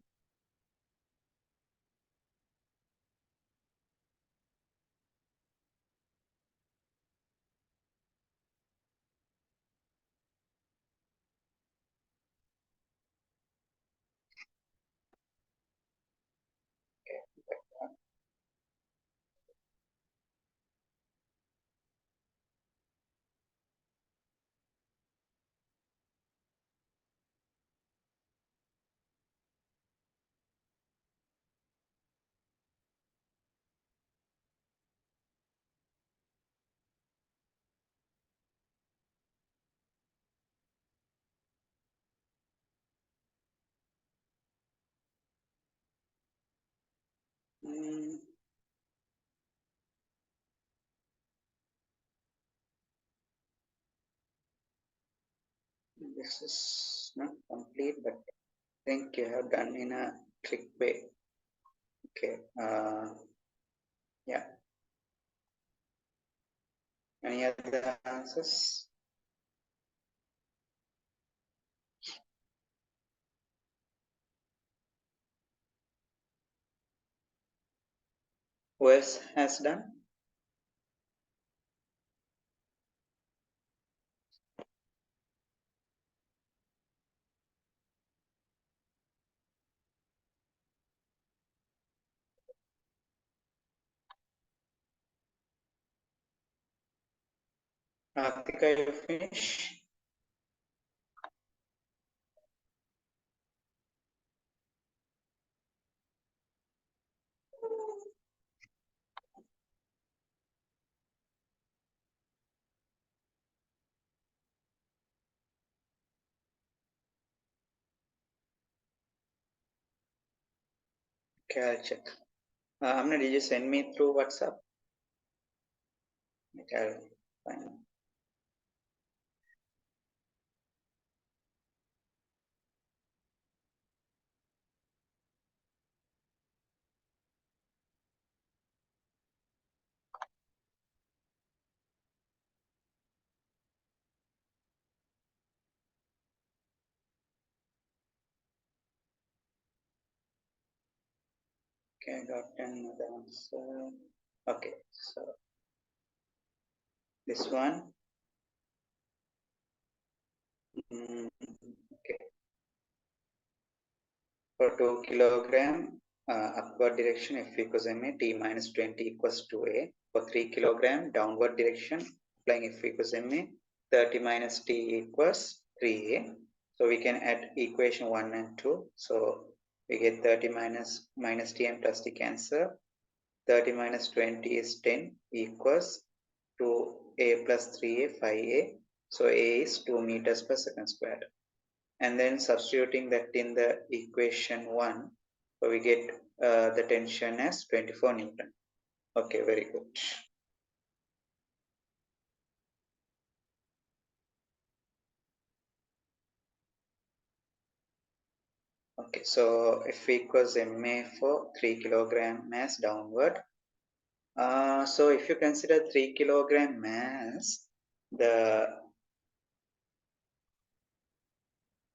Mm, this is not complete, but I think you have done in a quick way. Okay. Yeah. Any other answers? Who else has done? Atika, you finish? Okay, I'll check. Amna, did you send me through WhatsApp? Okay, I'll find. Okay, I got another answer. Okay, so this one. Mm, okay, for 2 kilogram upward direction F equals ma, T minus 20 equals 2a. For 3 kilogram downward direction, applying F equals ma, 30 minus T equals 3a. So we can add equation 1 and 2. So we get 30 minus T and plus T cancel. 30 minus 20 is 10 equals 2a plus 3a, 5a. So a is 2 meters per second squared. And then substituting that in the equation 1, so we get the tension as 24 Newton. Okay, very good. Okay, so F equals MA for 3 kilogram mass downward. So if you consider 3 kilogram mass, the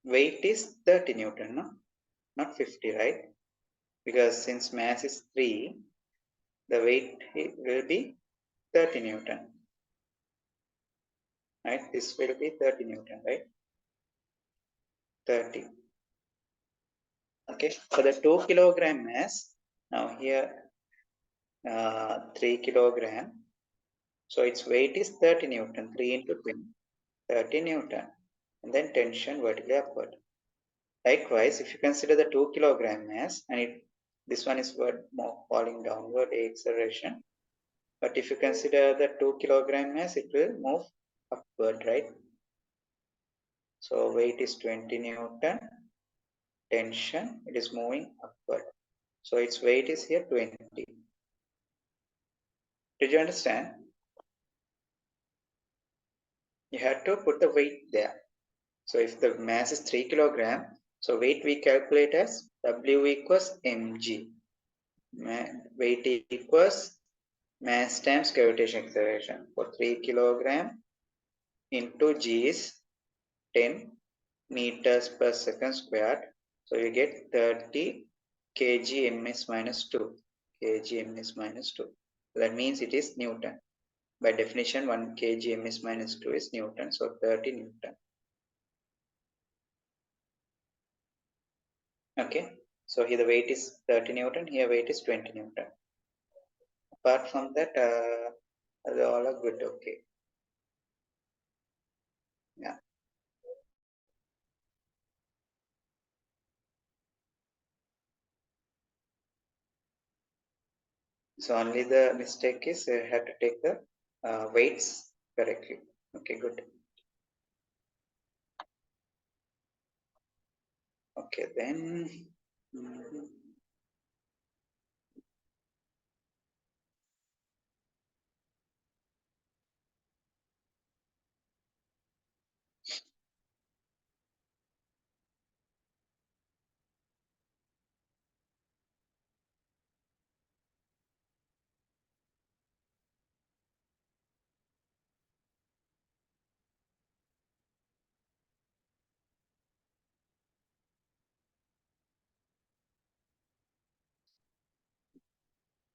weight is 30 Newton, no? Not 50, right? Because since mass is 3, the weight will be 30 Newton, right? This will be 30 Newton, right? 30. Okay, for the 2 kilogram mass, now here 3 kilogram, so its weight is 30 Newton, 3 into 20, 30 Newton, and then tension vertically upward. Likewise, if you consider the 2 kilogram mass, and this one is more falling downward acceleration, but if you consider the 2 kilogram mass, it will move upward, right? So weight is 20 Newton, tension, it is moving upward. So its weight is here 20. Did you understand? You have to put the weight there. So if the mass is 3 kilogram, so weight we calculate as W equals mg. Weight equals mass times gravitation acceleration. For 3 kilogram into g is 10 meters per second squared. So you get 30 kg ms minus 2. Kg ms minus 2. That means it is Newton. By definition, 1 kg ms minus 2 is Newton. So 30 Newton. Okay. So here the weight is 30 Newton. Here weight is 20 Newton. Apart from that, they all are good. Okay. Yeah. So only the mistake is you have to take the weights correctly. Okay, good. Okay, then. Mhm.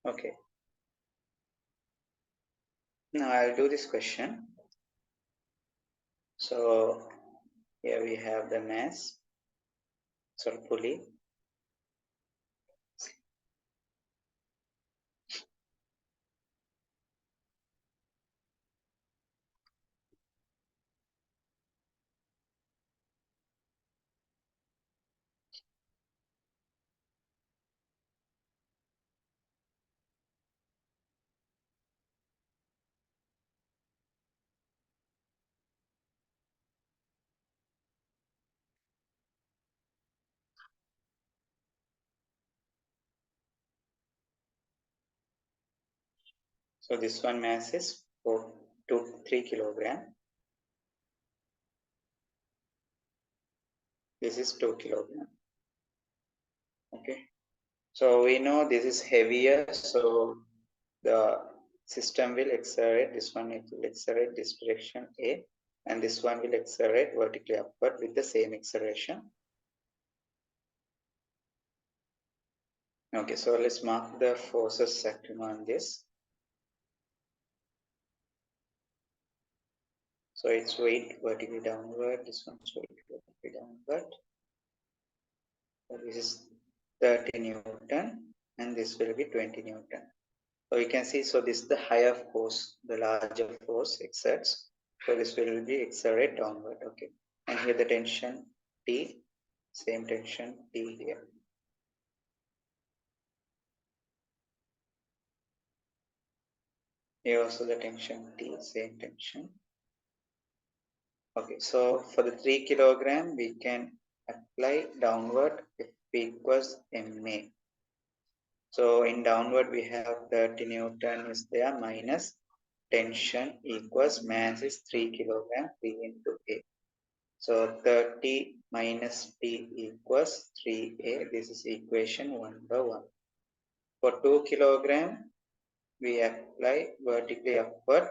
Okay. Now I'll do this question. So here we have the mass. So pulley. So this one mass is 4 to 3 kilogram. This is 2 kilogram. Okay. So we know this is heavier. So the system will accelerate. This one it will accelerate this direction A, and this one will accelerate vertically upward with the same acceleration. Okay, so let's mark the forces acting on this. So it's weight vertically downward. This one's weight vertically downward. So this is 30 Newton, and this will be 20 Newton. So you can see, so this is the higher force, the larger force exerts. So this will be accelerate downward. Okay, and here the tension T, same tension T here. Here also the tension T, same tension. Okay, so for the 3 kilogram, we can apply downward F equals MA. So in downward, we have 30 Newton is there minus tension equals mass is 3 kilogram, 3 into A. So 30 minus t equals 3a. This is equation 1 by 1. For 2 kilogram, we apply vertically upward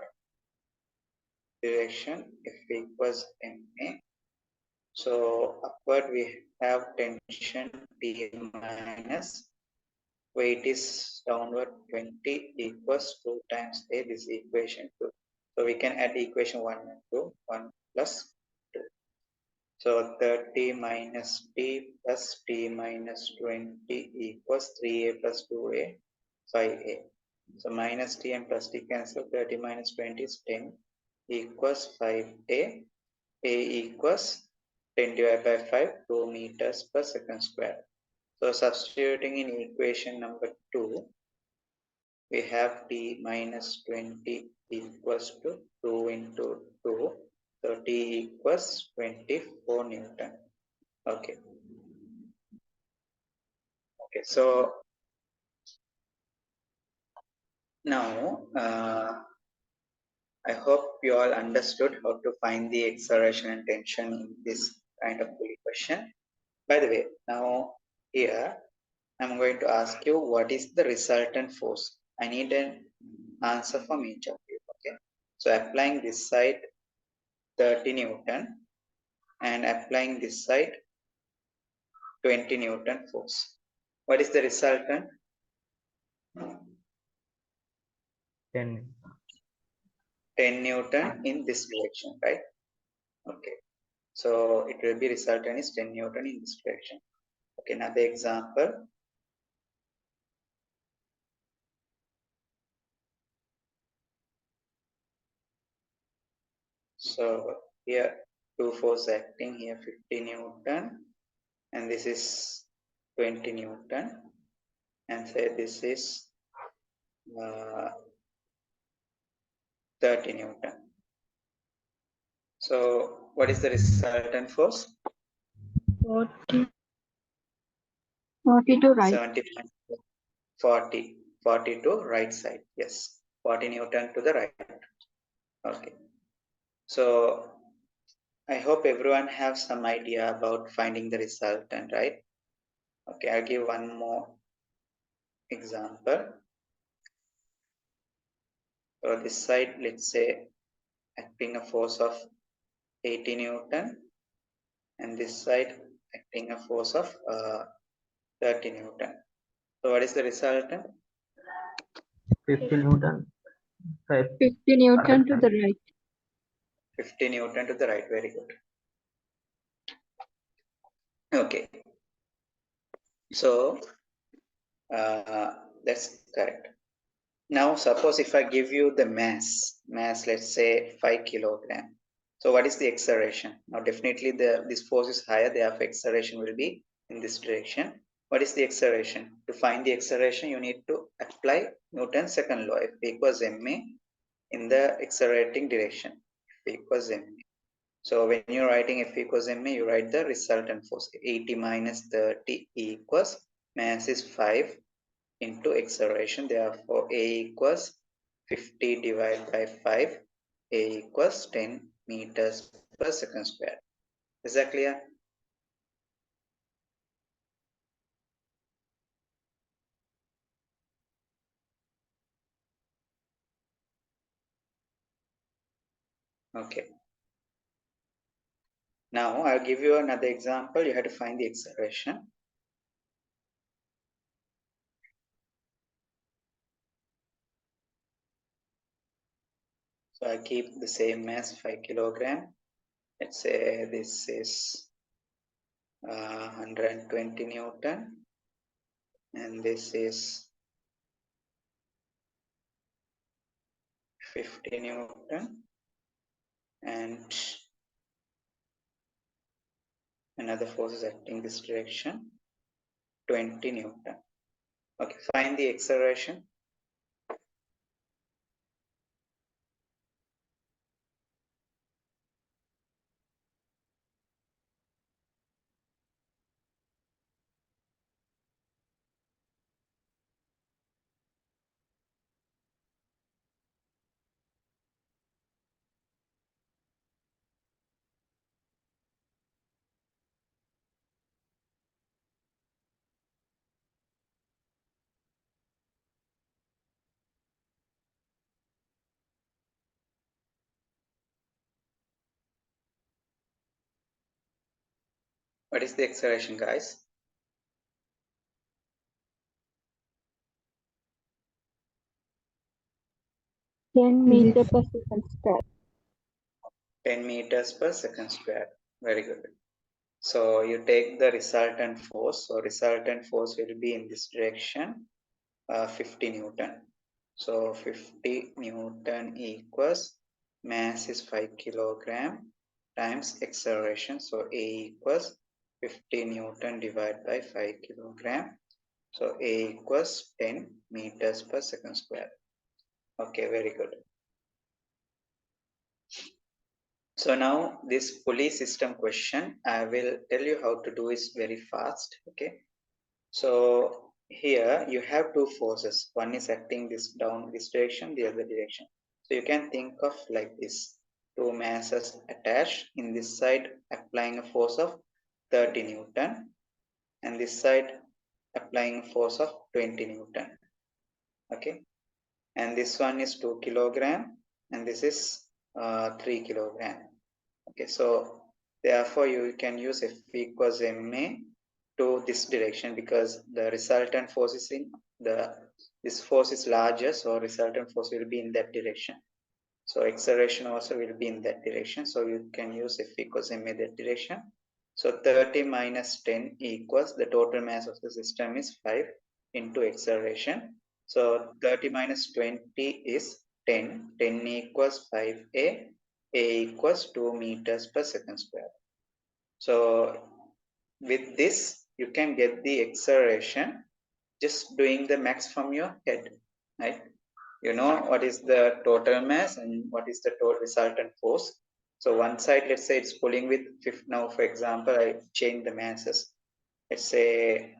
direction F equals ma. So upward we have tension T minus weight is downward 20 equals 2 times A. This is equation 2. So we can add equation 1 and 2. 1 plus 2. So 30 minus T plus T minus 20 equals 3A plus 2A, 5A. So minus T and plus T cancel. 30 minus 20 is 10 equals 5A. A equals 10 divided by 5, 2 meters per second square. So substituting in equation number 2, we have T minus 20 equals to 2 into 2. So T equals 24 Newton. Okay. Okay. So now I hope you all understood how to find the acceleration and tension in this kind of pulley question. By the way, now here I'm going to ask you what is the resultant force. I need an answer from each of you. Okay. So applying this side 30 Newton and applying this side 20 Newton force. What is the resultant? 10. 10 Newton in this direction, right? Okay. So it will be resultant is 10 Newton in this direction. Okay, another example. So here two force acting, here 50 Newton and this is 20 Newton, and say this is 30 Newton. So what is the resultant force? 40. 40 to right. 70, 40 to right side. Yes, 40 Newton to the right. Okay. So I hope everyone have some idea about finding the resultant, right? Okay, I'll give one more example. So this side, let's say acting a force of 80 Newton, and this side acting a force of 30 Newton. So what is the resultant? 50 Newton. 50 Newton to the right. 50 Newton to the right. Very good. Okay. So that's correct. Now suppose if I give you the mass, let's say 5 kilogram. So what is the acceleration? Now definitely this force is higher, therefore acceleration will be in this direction. What is the acceleration? To find the acceleration, you need to apply Newton's second law, F equals ma in the accelerating direction, F equals ma. So when you're writing F equals ma, you write the resultant force. 80 minus 30 equals mass is 5 into acceleration. Therefore, A equals 50 divided by 5. A equals 10 meters per second square. Is that clear? Okay. Now I'll give you another example. You have to find the acceleration. So I keep the same mass, 5 kilogram. Let's say this is 120 Newton, and this is 50 Newton, and another force is acting this direction, 20 Newton. Okay, find the acceleration. What is the acceleration, guys? 10 meter per second square. 10 meters per second square. Very good. So you take the resultant force. So resultant force will be in this direction, 50 Newton. So 50 Newton equals mass is 5 kilogram times acceleration. So A equals 50 Newton divided by 5 kilogram. So A equals 10 meters per second square. Okay, very good. So now this pulley system question, I will tell you how to do is very fast. Okay. So here you have two forces. One is acting this down this direction, the other direction. So you can think of like this. Two masses attached. In this side applying a force of 30 Newton and this side applying a force of 20 Newton. Okay. And this one is 2 kilogram and this is 3 kilogram. Okay, so therefore you can use F equals ma to this direction because the resultant force is in this force is larger, so resultant force will be in that direction. So acceleration also will be in that direction. So you can use F equals ma that direction. So 30 minus 10 equals the total mass of the system is 5 into acceleration. So 30 minus 20 is 10. 10 equals 5a. A equals 2 meters per second square. So with this, you can get the acceleration just doing the max from your head, right? You know what is the total mass and what is the total resultant force. So one side, let's say it's pulling with 50. Now, for example, I change the masses. Let's say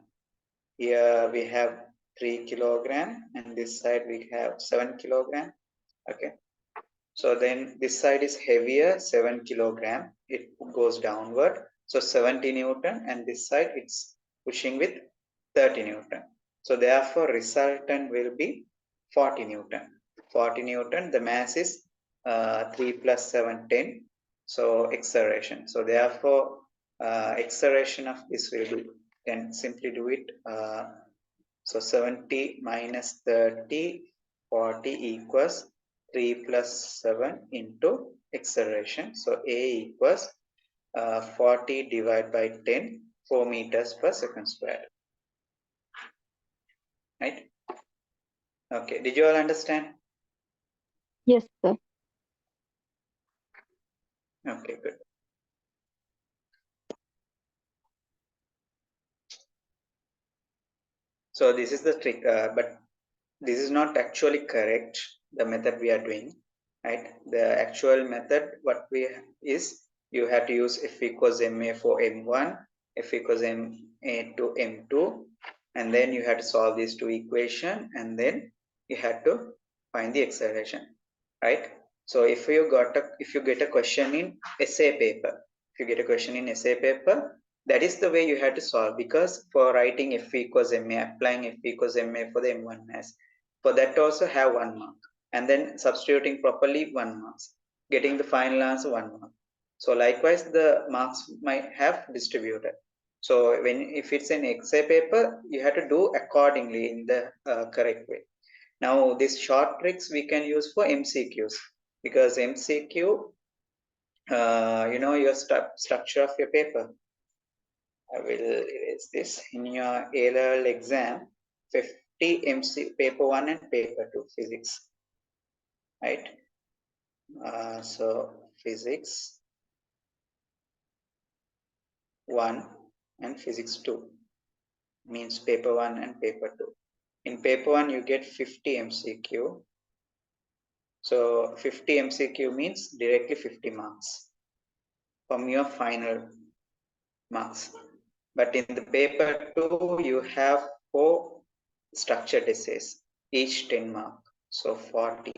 here we have 3 kilogram and this side we have 7 kilogram. Okay. So then this side is heavier, 7 kilogram. It goes downward. So 70 Newton and this side it's pushing with 30 Newton. So therefore resultant will be 40 Newton. 40 Newton, the mass is 3 plus 7, 10. So acceleration. So therefore acceleration of this will be, can simply do it. So 70 minus 30, 40 equals 3 plus 7 into acceleration. So A equals 40 divided by 10, 4 meters per second square. Right? Okay. Did you all understand? Yes, sir. Okay, good. So this is the trick, but this is not actually correct, the method we are doing, right? The actual method, what we is, you have to use F equals ma for m1, F equals ma to m2, and then you have to solve these two equations, and then you have to find the acceleration, right? So if you get a question in essay paper, if you get a question in essay paper, that is the way you have to solve, because for writing F equals ma, applying F equals ma for the m1 mass, for that also have 1 mark, and then substituting properly 1 marks, getting the final answer 1 mark. So likewise the marks might have distributed. So when if it's an essay paper, you have to do accordingly in the correct way. Now these short tricks we can use for MCQs, because MCQ, you know your structure of your paper. I will erase this. In your A-level exam, 50 MC paper 1 and paper 2 physics, right? So physics 1 and physics 2 means paper 1 and paper 2. In paper 1 you get 50 MCQ. So 50 MCQ means directly 50 marks from your final marks. But in the paper 2 you have 4 structured essays, each 10 mark, so 40.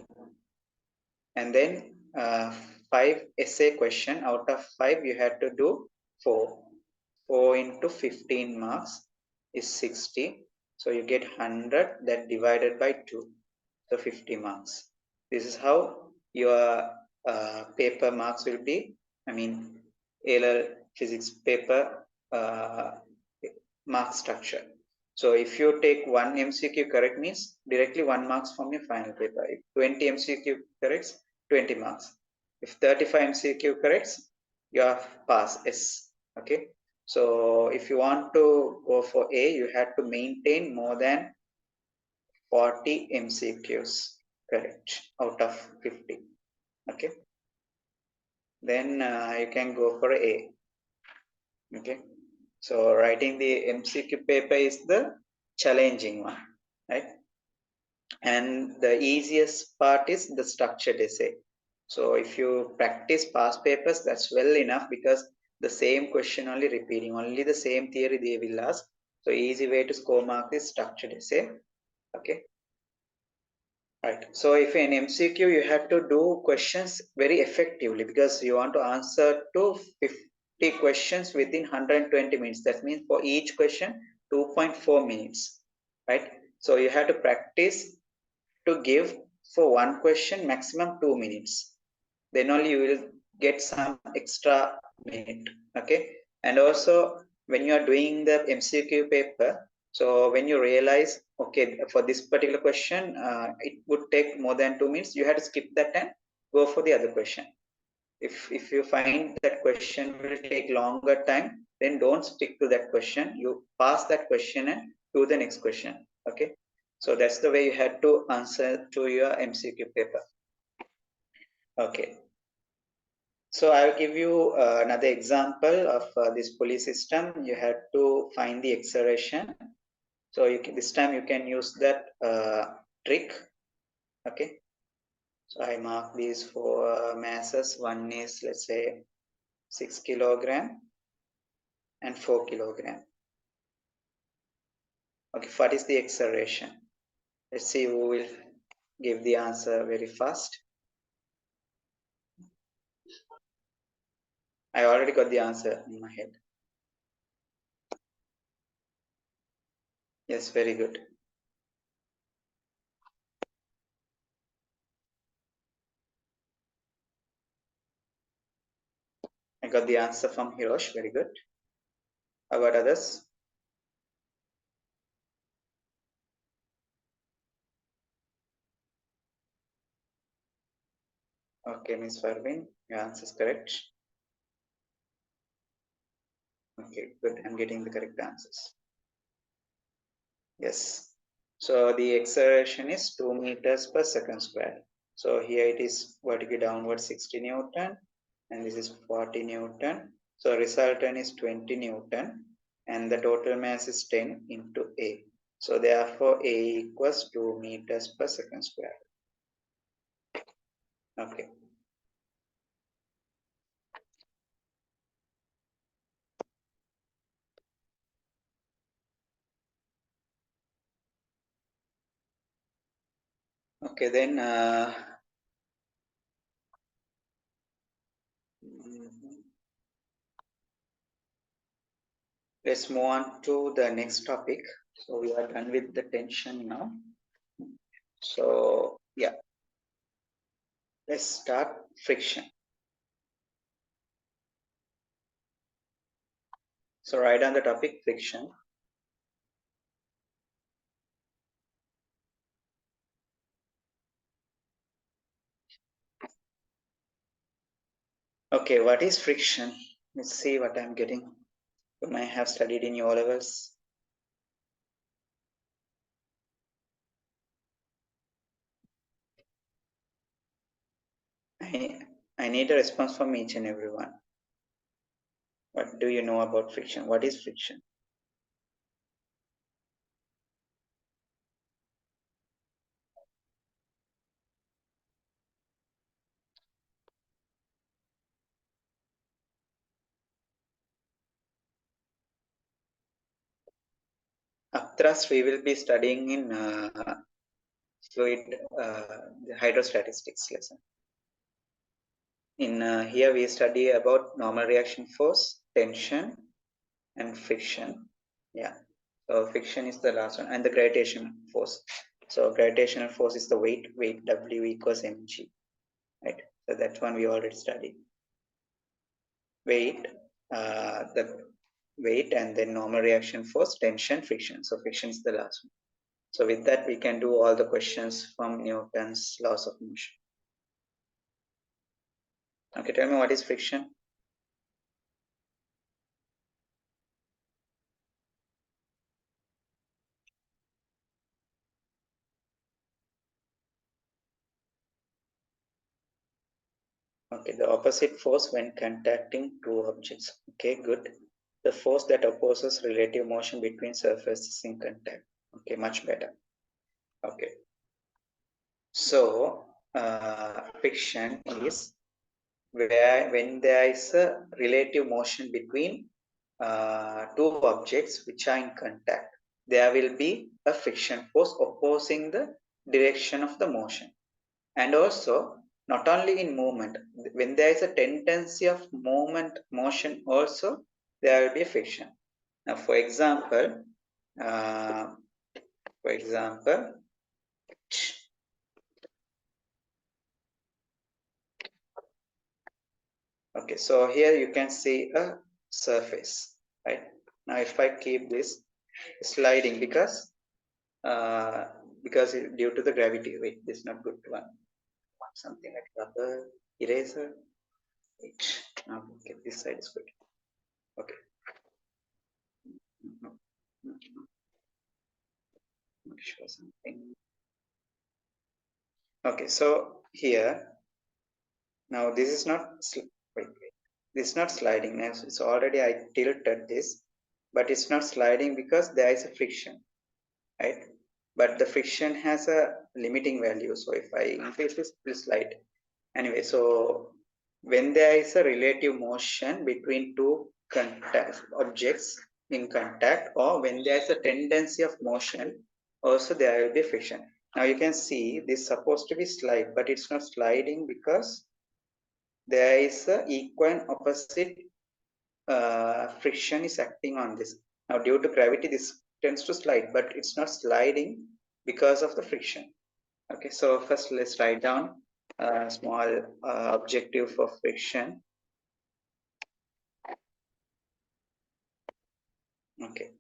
And then 5 essay question, out of 5 you have to do 4. 4 into 15 marks is 60. So you get 100, that divided by 2, so 50 marks. This is how your paper marks will be. I mean, A-level physics paper mark structure. So if you take one MCQ correct means directly 1 marks from your final paper. If 20 MCQ corrects, 20 marks. If 35 MCQ corrects, you are pass S. Okay. So if you want to go for A, you have to maintain more than 40 MCQs correct out of 50. Okay. Then you can go for A. Okay. So writing the MCQ paper is the challenging one, right? And the easiest part is the structured essay. So if you practice past papers, that's well enough because the same question only repeating, only the same theory they will ask. So easy way to score mark is structured essay. Okay. Right. So if in MCQ you have to do questions very effectively because you want to answer to 50 questions within 120 minutes. That means for each question 2.4 minutes. Right. So you have to practice to give for one question maximum 2 minutes. Then only you will get some extra minute. Okay. And also when you are doing the MCQ paper, so when you realize, okay, for this particular question, it would take more than 2 minutes, you have to skip that and go for the other question. If you find that question will take longer time, then don't stick to that question. You pass that question and do the next question. Okay. So that's the way you have to answer to your MCQ paper. Okay. So I'll give you another example of this pulley system. You have to find the acceleration. So this time you can use that trick. Okay. So I mark these for masses. One is, let's say, 6 kilogram and 4 kilogram. Okay, what is the acceleration? Let's see who will give the answer very fast. I already got the answer in my head. Yes, very good. I got the answer from Hirosh. Very good. How about others? Okay, Ms. Farvin, your answer is correct. Okay, good. I'm getting the correct answers. Yes. So the acceleration is 2 meters per second square. So here it is vertically downward 60 Newton and this is 40 Newton. So resultant is 20 Newton and the total mass is 10 into A. So therefore A equals 2 meters per second square. Okay. Okay, then let's move on to the next topic. So we are done with the tension now. So yeah, let's start friction. So write down the topic friction. Okay, what is friction? Let's see what I'm getting. You might have studied in your levels. I need a response from each and everyone. What do you know about friction? What is friction? Upthrust we will be studying in fluid hydrostatistics lesson. In here we study about normal reaction force, tension, and friction. Yeah. So friction is the last one, and the gravitational force. So gravitational force is the weight W equals mg. Right. So that one we already studied. Weight, the weight, and then normal reaction force, tension, friction. So friction is the last one. So with that, we can do all the questions from Newton's laws of motion. Okay, tell me what is friction? Okay, the opposite force when contacting two objects. Okay, good. The force that opposes relative motion between surfaces in contact. Okay, much better. Okay. So, friction is where when there is a relative motion between two objects which are in contact, there will be a friction force opposing the direction of the motion. And also, not only in movement, when there is a tendency of motion also, there will be a friction. Now, for example, uh, for example, okay, so here you can see a surface, right? Now, if I keep this sliding because due to the gravity, wait, this is not good one. Something like rubber eraser. Wait, okay, this side is good. Okay. Show something. Okay, so here now this is not wait. This is not sliding. Now it's already I tilted this, but it's not sliding because there is a friction, right? But the friction has a limiting value. So if I increase this, it will slide. Anyway, so when there is a relative motion between two contact objects in contact, or when there is a tendency of motion, also there will be friction. Now you can see this is supposed to be slide, but it's not sliding because there is a equal and opposite friction is acting on this. Now due to gravity, this tends to slide, but it's not sliding because of the friction. Okay, so first let's write down a small objective for friction. Okay.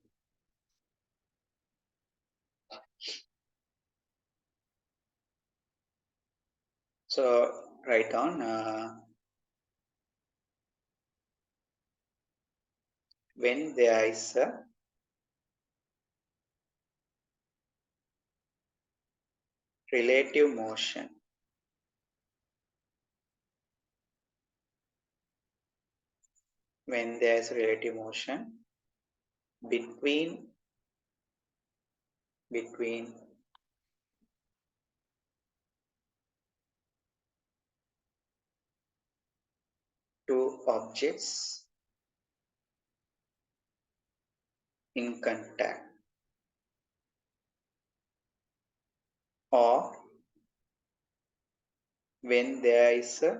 So write down when there is a relative motion when there is relative motion between two objects in contact, or when there is a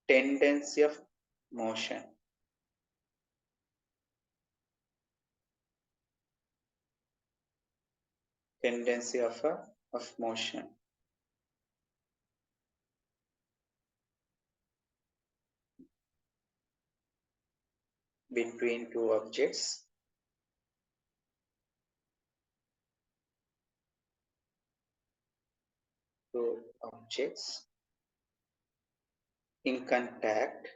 tendency of motion of motion between two objects in contact,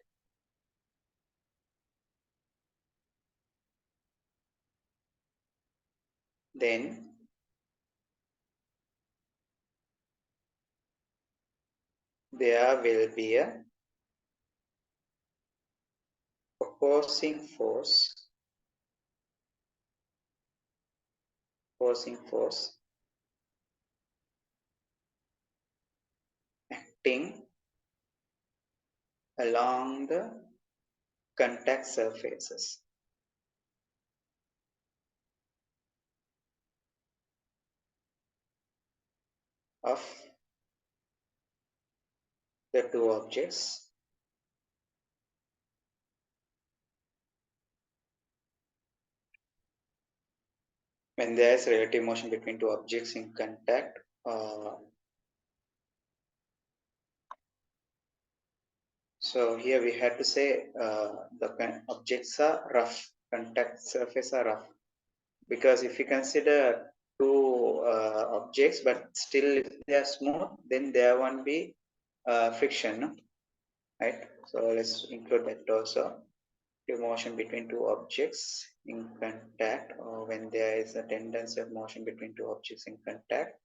then there will be a opposing force acting along the contact surfaces of the two objects when there is relative motion between two objects in contact. So So here we had to say the objects are rough, contact surface are rough. Because if you consider two objects, but still if they are smooth, then there won't be friction, no? Right? So let's include that also. The motion between two objects in contact, or when there is a tendency of motion between two objects in contact,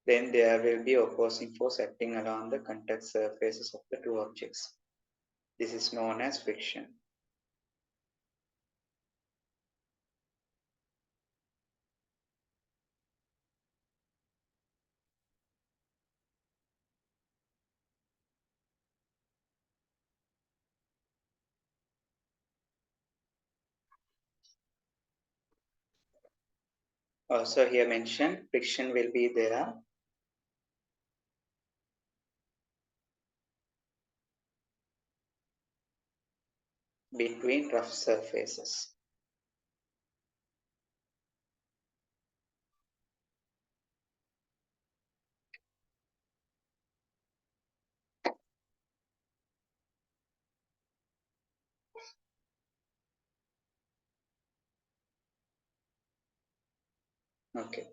then there will be opposing force acting along the contact surfaces of the two objects. This is known as friction. Also here mentioned, friction will be there between rough surfaces. Okay.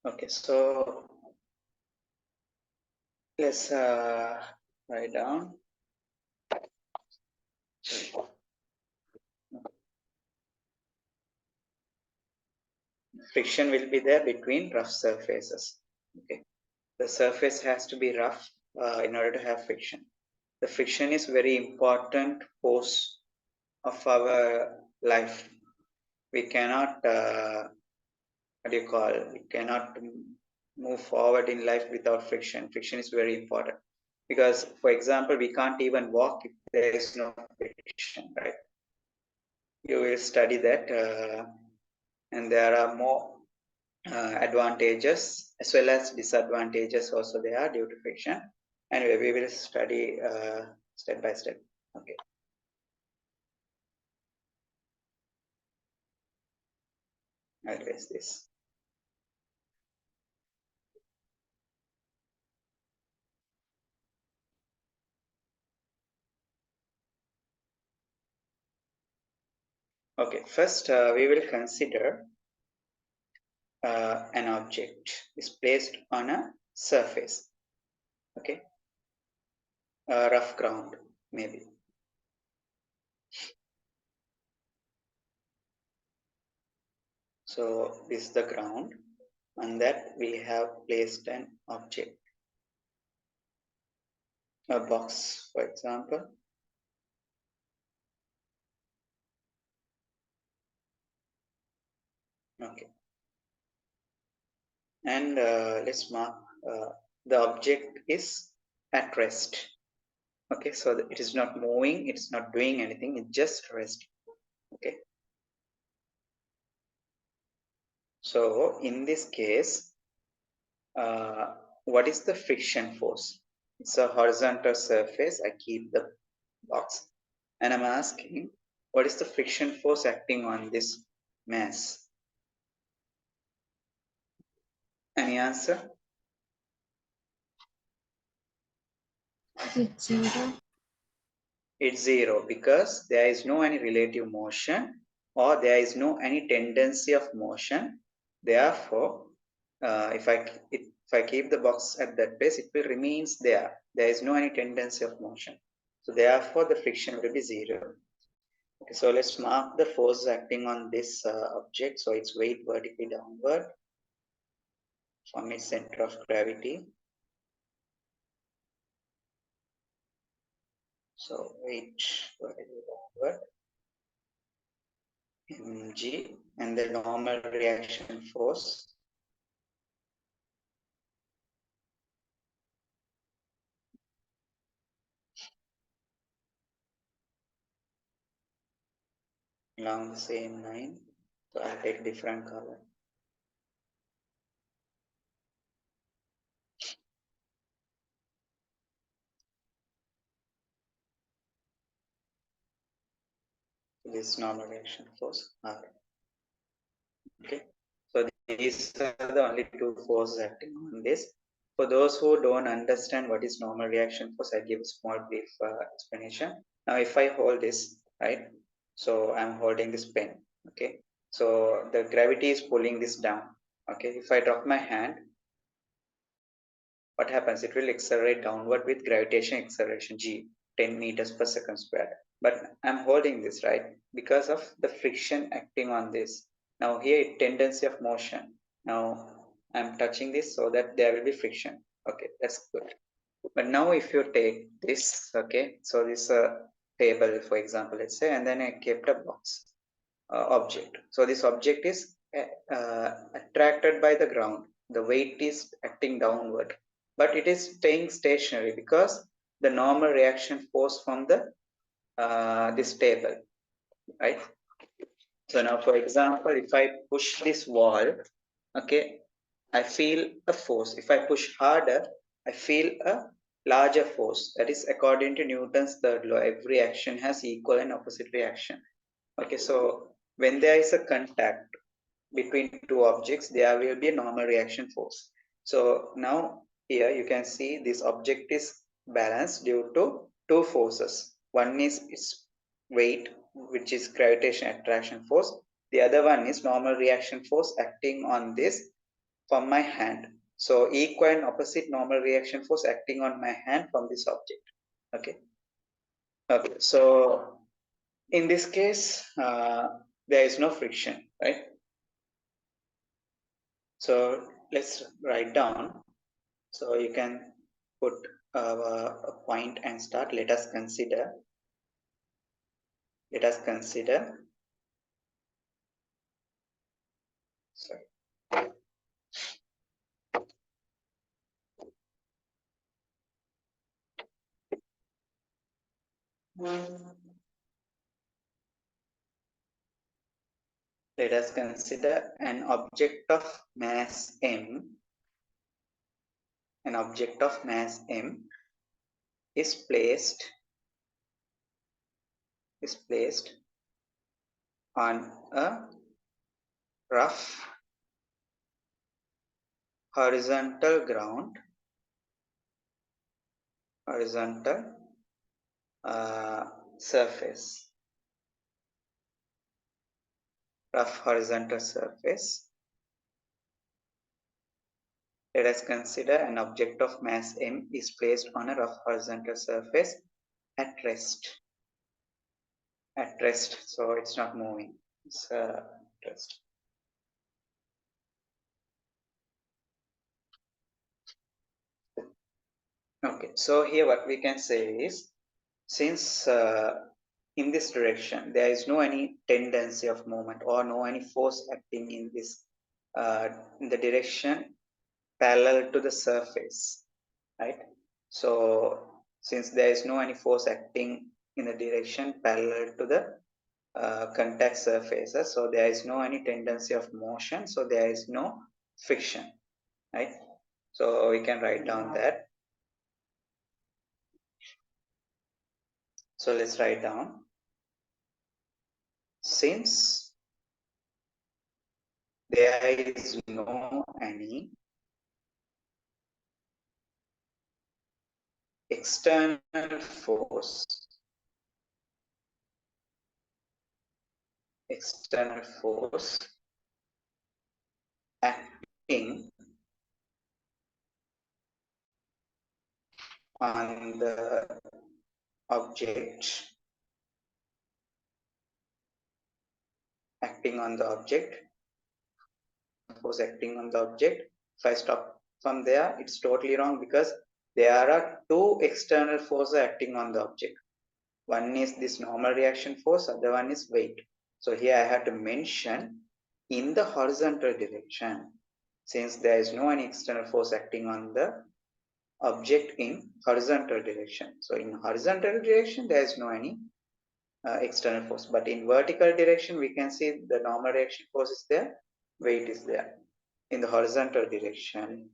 Okay, so let's write down. Friction will be there between rough surfaces. Okay, the surface has to be rough in order to have friction. The friction is very important force of our life. We cannot, what do you call? We cannot move forward in life without friction. Friction is very important because, for example, we can't even walk if there is no friction, right? You will study that, and there are more advantages as well as disadvantages also there are due to friction. Anyway, we will study step by step. Okay. I'll erase this. Okay, first we will consider an object is placed on a surface. Okay, a rough ground maybe. So this is the ground, on that we have placed an object, a box, for example. Okay, and let's mark the object is at rest. Okay, so it is not moving, it's not doing anything, it's just rest. Okay, so in this case, what is the friction force? It's a horizontal surface. I keep the box and I'm asking, what is the friction force acting on this mass? Any answer? It's zero. It's zero because there is no any relative motion or there is no any tendency of motion. Therefore, if I keep the box at that place, it will remains there. There is no any tendency of motion. So therefore, the friction will be zero. Okay, so let's mark the force acting on this object. So its weight vertically downward from its center of gravity. So weight vertically downward, mg, and the normal reaction force along the same line. So I'll take different color. this normal reaction force R. Okay, so these are the only two forces acting on this. For those who don't understand what is normal reaction force, I give a small brief explanation. Now, if I hold this, right, so I'm holding this pen, okay, so the gravity is pulling this down, okay. If I drop my hand, what happens? It will accelerate downward with gravitational acceleration g, 10 meters per second squared. But I'm holding this, right, because of the friction acting on this. Now here, tendency of motion. Now I'm touching this so that there will be friction. Okay, that's good. But now if you take this, okay, so this table, for example, let's say, and then I kept a box object. So this object is attracted by the ground. The weight is acting downward, but it is staying stationary because the normal reaction force from the this table, right? So now, for example, if I push this wall, okay, I feel a force. If I push harder, I feel a larger force. That is according to Newton's third law. Every action has equal and opposite reaction. Okay, so when there is a contact between two objects, there will be a normal reaction force. So now here you can see this object is balanced due to two forces. One is its weight, which is gravitation attraction force. The other one is normal reaction force acting on this from my hand. So equal and opposite normal reaction force acting on my hand from this object. Okay. Okay. So in this case, there is no friction, right? So let's write down. So you can put a point and start. Let us consider. Let us consider. Sorry. Let us consider an object of mass m. An object of mass m is placed on a rough horizontal ground, horizontal surface, rough horizontal surface. Let us consider an object of mass m is placed on a rough horizontal surface at rest. At rest, so it's not moving. It's at rest. Okay, so here what we can say is, since in this direction there is no any tendency of movement or no any force acting in this in the direction parallel to the surface, right? So since there is no any force acting in the direction parallel to the contact surfaces, so there is no any tendency of motion, so there is no friction, right? So we can write down that. So let's write down, since there is no any external force acting on the object, force acting on the object. If I stop from there, it's totally wrong because there are two external forces acting on the object. One is this normal reaction force, other one is weight. So here I have to mention in the horizontal direction, since there is no any external force acting on the object in horizontal direction. So in horizontal direction, there is no any external force, but in vertical direction, we can see the normal reaction force is there, weight is there. In the horizontal direction,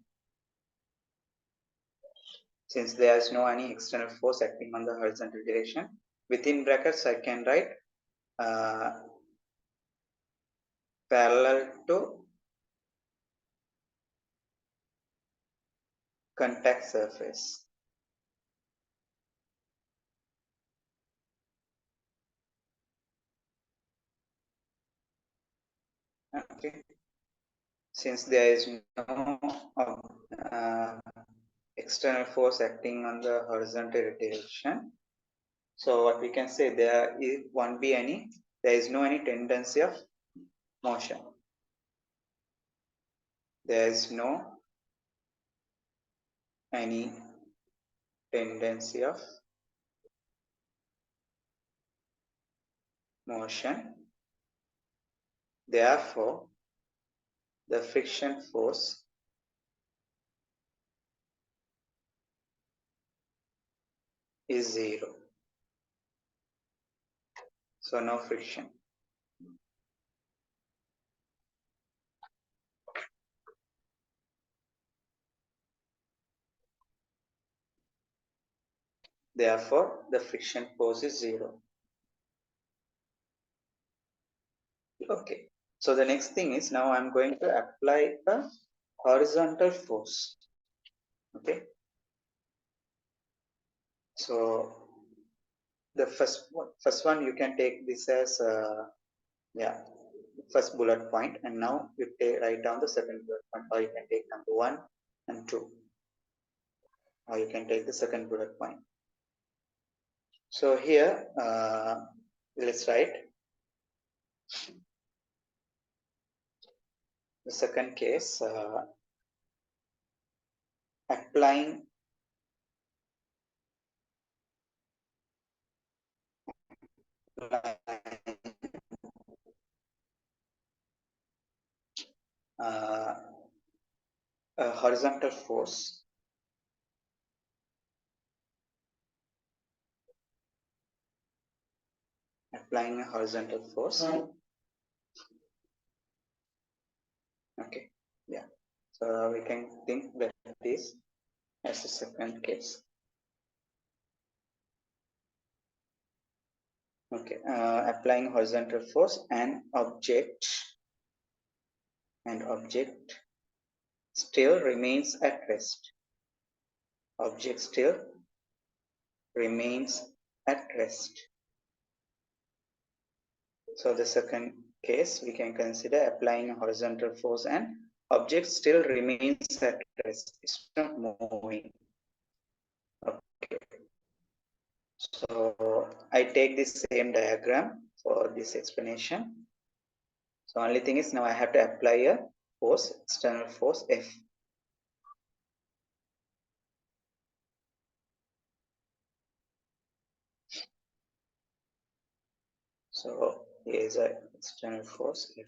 since there is no any external force acting on the horizontal direction, within brackets I can write parallel to contact surface. Okay. Since there is no external force acting on the horizontal direction, so what we can say, there is no any tendency of motion. There is no any tendency of motion. Therefore, the friction force is zero. So no friction. Therefore, the friction force is zero. Okay. So the next thing is, now I'm going to apply a horizontal force. Okay. So the first one you can take this as first bullet point, and now you write down the second bullet point, or you can take number 1 and 2, or you can take the second bullet point. So here let's write the second case, applying a horizontal force applying a horizontal force. Okay, yeah. So we can think that this as a second case. Okay, applying horizontal force, and object still remains at rest. Object still remains at rest. So the second case we can consider applying a horizontal force and object still remains at rest. It's not moving. Okay. So I take this same diagram for this explanation. So only thing is, now I have to apply a force, external force F. So here is an external force F.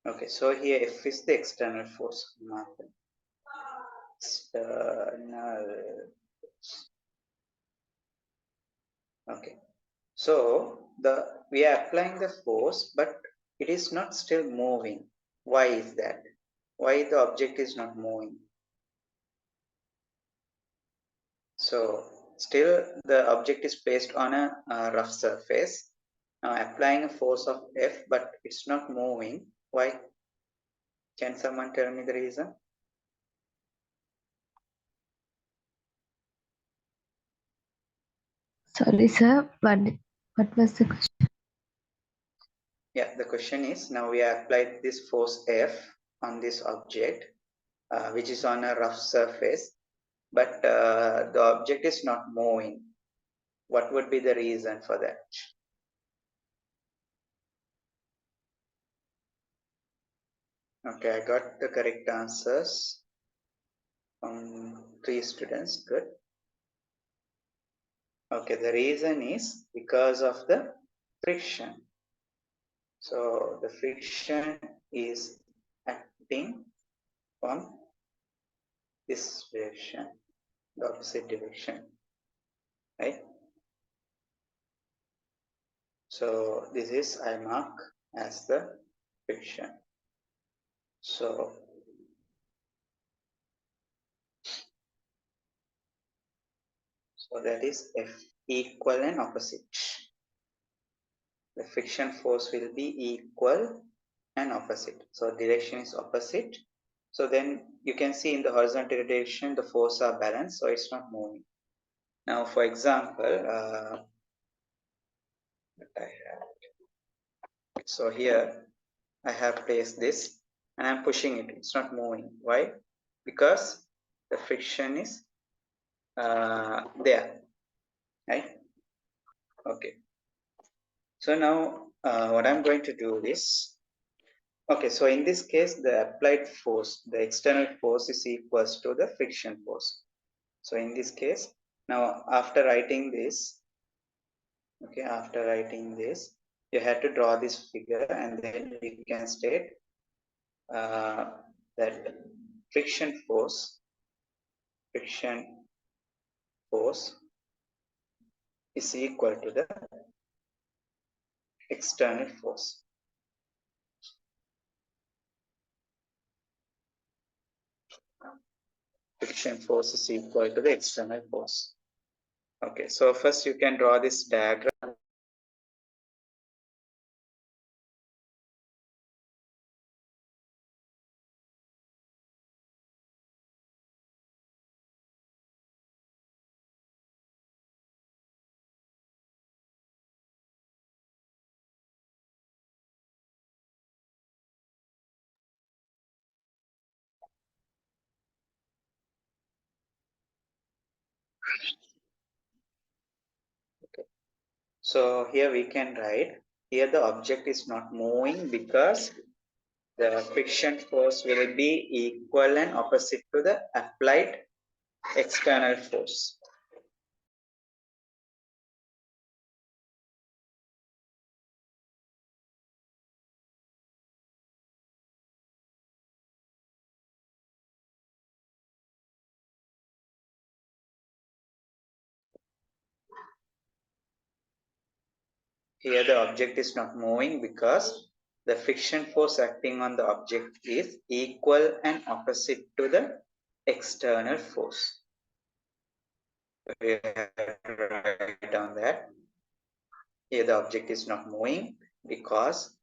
Okay, so here F is the external force. External. Okay, so we are applying the force, but it is not still moving. Why is that? Why the object is not moving? So still the object is placed on a rough surface. Now applying a force of F, but it's not moving. Why? Can someone tell me the reason? Sorry, sir. What was the question? Yeah, the question is, now we have applied this force F on this object, which is on a rough surface, but the object is not moving. What would be the reason for that? Okay, I got the correct answers from 3 students. Good. Okay, the reason is because of the friction. So the friction is acting from this direction, the opposite direction, right? So this is I mark as the friction. So that is F equal and opposite. The friction force will be equal and opposite. So direction is opposite. So then you can see in the horizontal direction the force are balanced, so it's not moving. Now, for example, so here I have placed this and I'm pushing it. It's not moving. Why? Because the friction is there, right? Okay. So now what I'm going to do is, okay, so in this case, the applied force, the external force is equals to the friction force. So in this case, now after writing this, okay, after writing this, you have to draw this figure and then we can state that friction force is equal to the external force. Friction force is equal to the external force. Okay, so first you can draw this diagram. Okay. So here we can write, here the object is not moving because the friction force will be equal and opposite to the applied external force. Here the object is not moving because the friction force acting on the object is equal and opposite to the external force. We have to write down that. Here the object is not moving because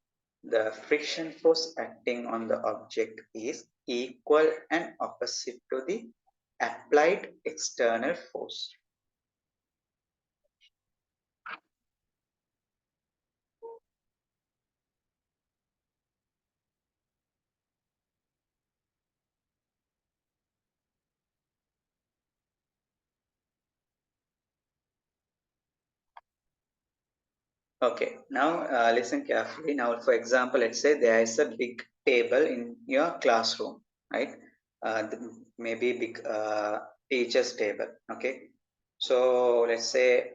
the friction force acting on the object is equal and opposite to the applied external force. Okay, now listen carefully. Now, for example, let's say there is a big table in your classroom, right? Maybe big teacher's table. Okay, so let's say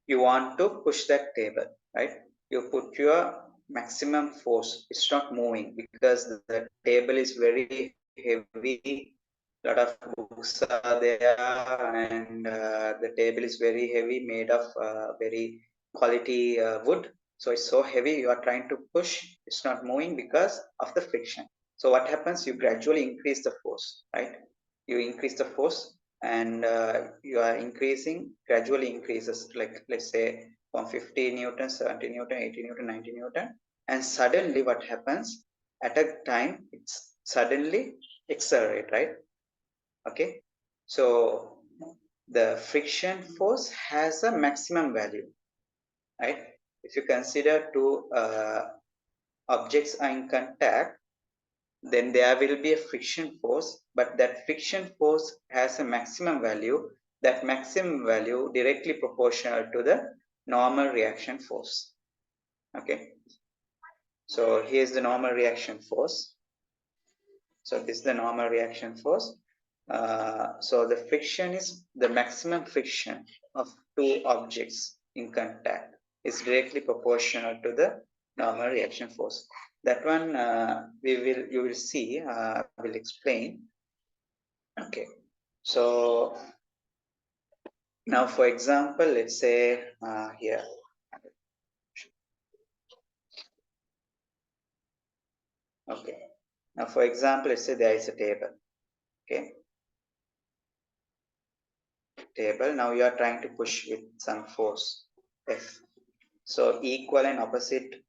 you want to push that table, right? You put your maximum force. It's not moving because the table is very heavy. Lot of books are there, and the table is very heavy, made of very quality wood. So it's so heavy. You are trying to push. It's not moving because of the friction. So what happens? You gradually increase the force, right? You increase the force and you are increasing, gradually increases, like let's say from 50 newton, 70 newton, 80 newton, 90 newton, and suddenly what happens, at a time it's suddenly accelerate, right? Okay, so the friction force has a maximum value, right? If you consider two objects are in contact, then there will be a friction force, but that friction force has a maximum value. That maximum value directly proportional to the normal reaction force. Okay. So here's the normal reaction force. So this is the normal reaction force. So the friction is the maximum friction of two objects in contact is directly proportional to the normal reaction force. That one you will see. I will explain. Okay. So now, for example, let's say here. Okay. Now, for example, let's say there is a table. Okay. Table. Now you are trying to push with some force F. So equal and opposite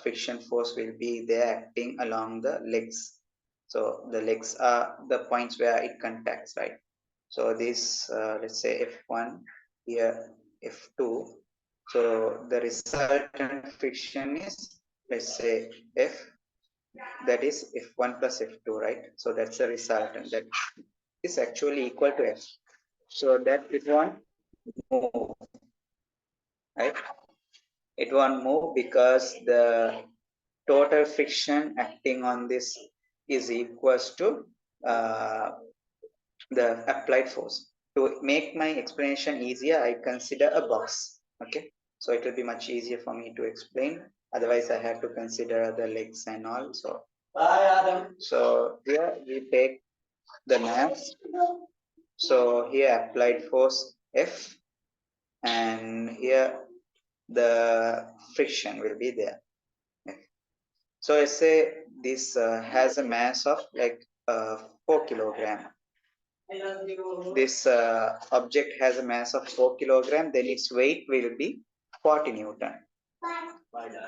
friction force will be there acting along the legs. So the legs are the points where it contacts, right? So this, let's say F1 here, F2. So the resultant friction is, let's say F, that is F1 plus F2, right? So that's the resultant that is actually equal to F. So that it won't move, right? It won't move because the total friction acting on this is equals to the applied force. To make my explanation easier, I consider a box. Okay, so it will be much easier for me to explain. Otherwise, I have to consider the legs and all. So here we take the mass. So here applied force F, and here the friction will be there. So I say this has a mass of like 4 kilogram. This object has a mass of 4 kilogram, then its weight will be 40 Newton.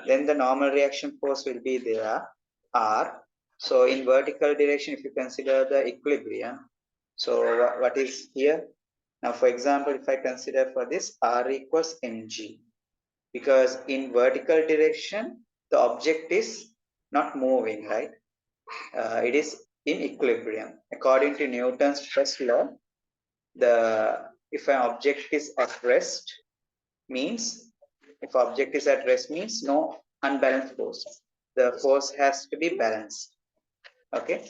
Then the normal reaction force will be there, R. So in vertical direction, if you consider the equilibrium, so what is here? Now, for example, if I consider for this, R equals mg. Because in vertical direction, the object is not moving, right? It is in equilibrium. According to Newton's first law, if an object is at rest means no unbalanced force. The force has to be balanced. Okay.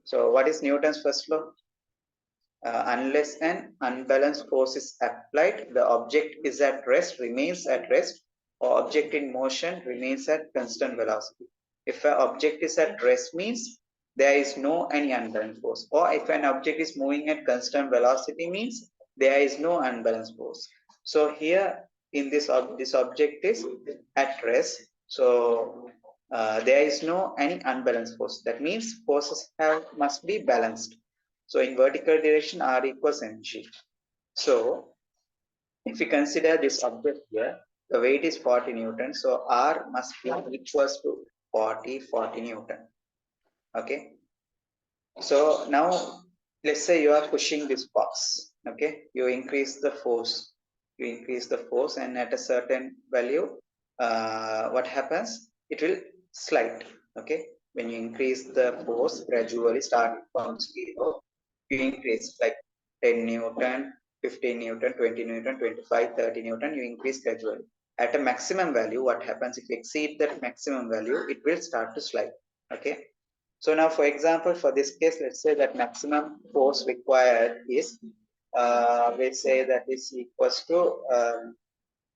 So what is Newton's first law? Unless an unbalanced force is applied, the object is at rest, remains at rest, or object in motion remains at constant velocity. If an object is at rest means there is no any unbalanced force, or if an object is moving at constant velocity means there is no unbalanced force. So here in this object is at rest, so there is no any unbalanced force. That means forces must be balanced. So in vertical direction, R equals mg. So if we consider this object here, the weight is 40 Newton. So R must be equals to 40 Newton. Okay. So now let's say you are pushing this box. Okay. You increase the force. And at a certain value, what happens? It will slide. Okay. When you increase the force gradually starting from 0, you increase like 10 Newton, 15 Newton, 20 Newton, 25, 30 Newton, you increase gradually. At a maximum value, what happens if you exceed that maximum value, it will start to slide. Okay. So now, for example, for this case, let's say that maximum force required is, we say that is equals to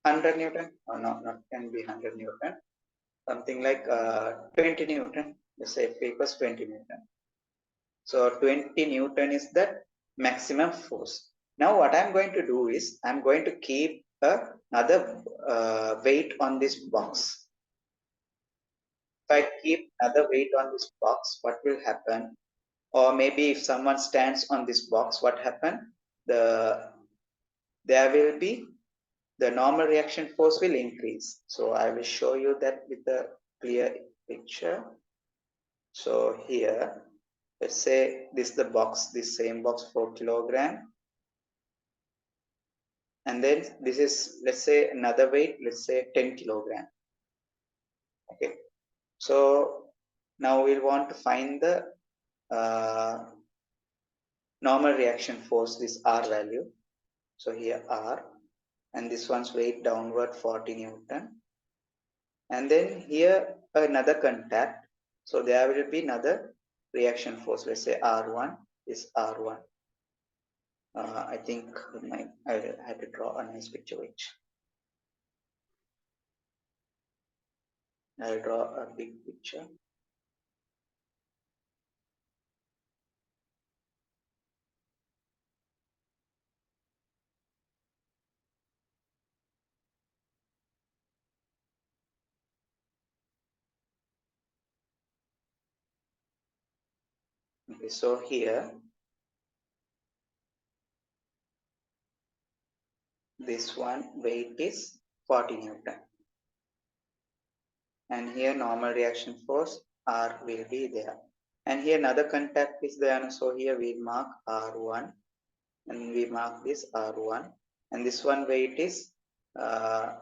100 Newton, or no, not can be 100 Newton, something like 20 Newton, let's say F equals 20 Newton. So 20 Newton is the maximum force. Now what I'm going to do is, I'm going to keep another weight on this box. If I keep another weight on this box, what will happen? Or maybe if someone stands on this box, what happened? There will be the normal reaction force will increase. So I will show you that with a clear picture. So here, let's say this is the box, this same box 4 kilogram. And then this is, let's say another weight, let's say 10 kilogram. Okay. So now we'll want to find the normal reaction force, this R value. So here R, and this one's weight downward 40 Newton. And then here another contact. So there will be another reaction force. Let's say R1 is R1. I think I had to draw a nice picture which I'll draw a big picture. Okay, so here this one weight is 40 Newton. And here normal reaction force R will be there. And here another contact is there. So here we mark R1 and we mark this R1. And this one weight is 10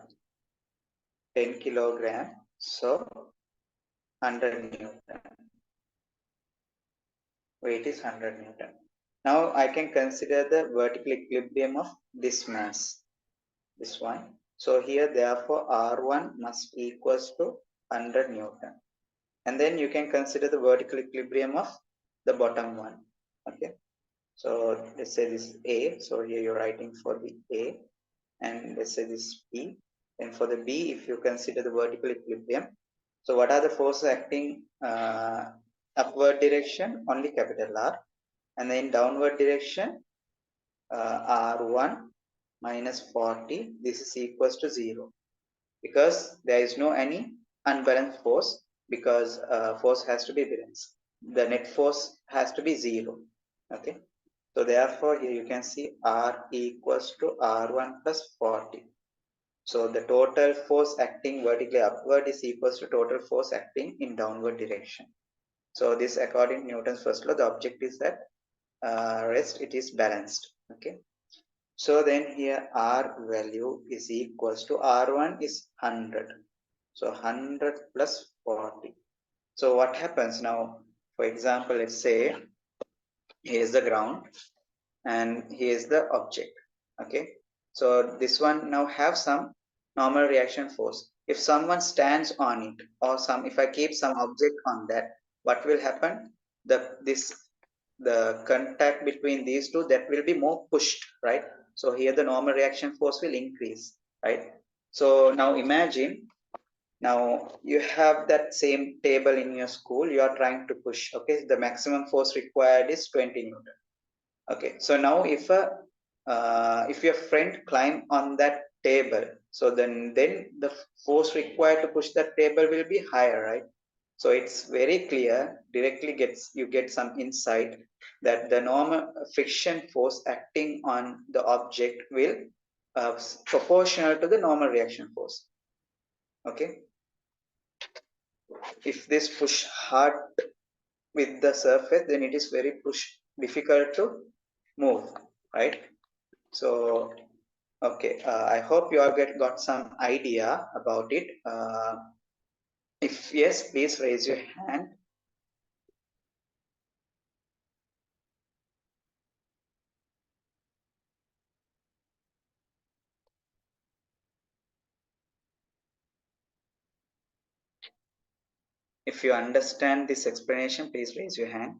kilogram. So 100 Newton. Weight is 100 Newton. Now I can consider the vertical equilibrium of this mass. This one. So here therefore R1 must equals to 100 Newton. And then you can consider the vertical equilibrium of the bottom one. Okay. So let's say this is A. So here you're writing for the A. And let's say this is B. And for the B, if you consider the vertical equilibrium. So what are the forces acting upward direction? Only capital R. And then downward direction, R1 minus 40. This is equals to 0. Because there is no any unbalanced force, because force has to be balanced. The net force has to be 0. Okay. So therefore here you can see R equals to R1 plus 40. So the total force acting vertically upward is equals to total force acting in downward direction. So this according to Newton's first law, the object is that rest it is balanced. Okay. So then here R value is equals to R1 is 100. So 100 plus 40. So what happens now? For example, let's say here is the ground and here is the object. Okay. So this one now have some normal reaction force. If someone stands on it, or if I keep some object on that, what will happen? The contact between these two, that will be more pushed, right? So here the normal reaction force will increase, right? So now imagine, now you have that same table in your school, you are trying to push. Okay, the maximum force required is 20 Newton. Okay, so now if your friend climb on that table, so then the force required to push that table will be higher, right? So it's very clear, directly you get some insight that the normal friction force acting on the object will proportional to the normal reaction force. Okay, if this push hard with the surface, then it is very difficult to move, right? So okay, I hope you all got some idea about it. If yes, please raise your hand. If you understand this explanation, please raise your hand.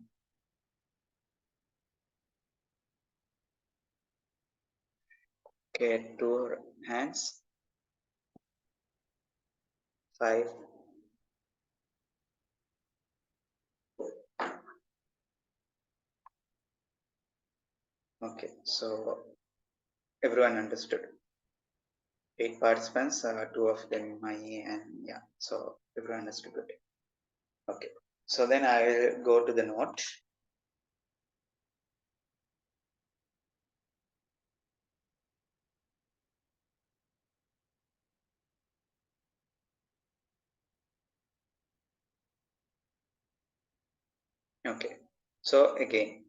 Okay, 2 hands. 5. Okay, so everyone understood. 8 participants, 2 of them my and yeah, so everyone understood it. Okay, so then I will go to the note. Okay, so again,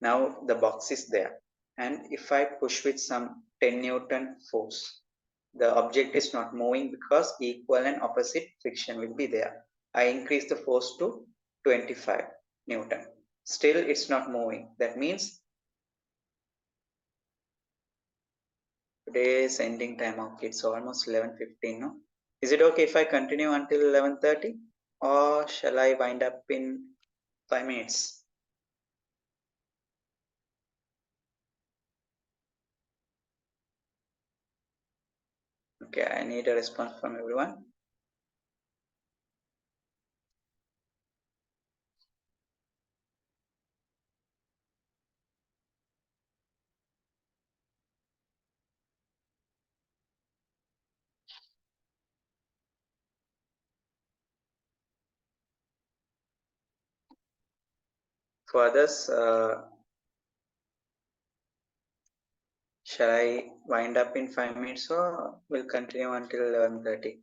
now the box is there, and if I push with some 10 Newton force, the object is not moving because equal and opposite friction will be there. I increase the force to 25 Newton. Still it's not moving. That means today's ending time of it's almost 11:15, no? Is it okay if I continue until 11:30, or shall I wind up in 5 minutes? Okay, I need a response from everyone. For others, shall I wind up in 5 minutes or will continue until 11:30?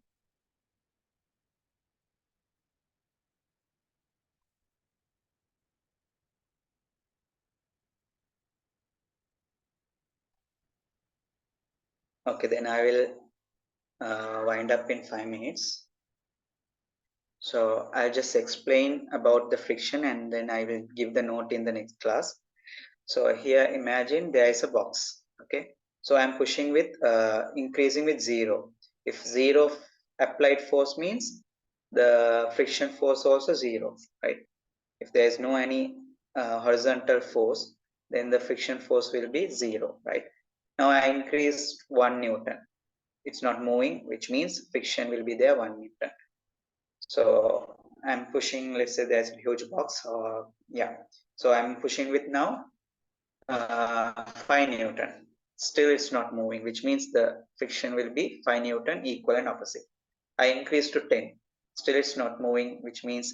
Okay, then I will wind up in 5 minutes. So I'll just explain about the friction and then I will give the note in the next class. So here imagine there is a box. Okay, so I'm pushing with increasing with 0. If 0 applied force means the friction force also 0, right? If there is no any horizontal force, then the friction force will be 0, right? Now I increased 1 Newton. It's not moving, which means friction will be there 1 Newton. So I'm pushing, let's say there's a huge box, or yeah. So I'm pushing with now 5 Newton. Still it's not moving, which means the friction will be 5 Newton equal and opposite. I increase to 10. Still it's not moving, which means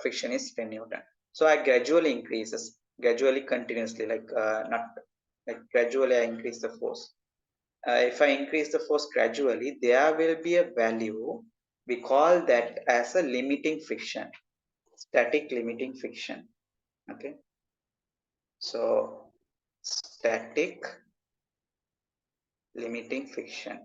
friction is 10 Newton. So I gradually increases, gradually continuously, like not like gradually I increase the force. If I increase the force gradually, there will be a value. We call that as a limiting friction, static limiting friction. Okay. So static limiting friction.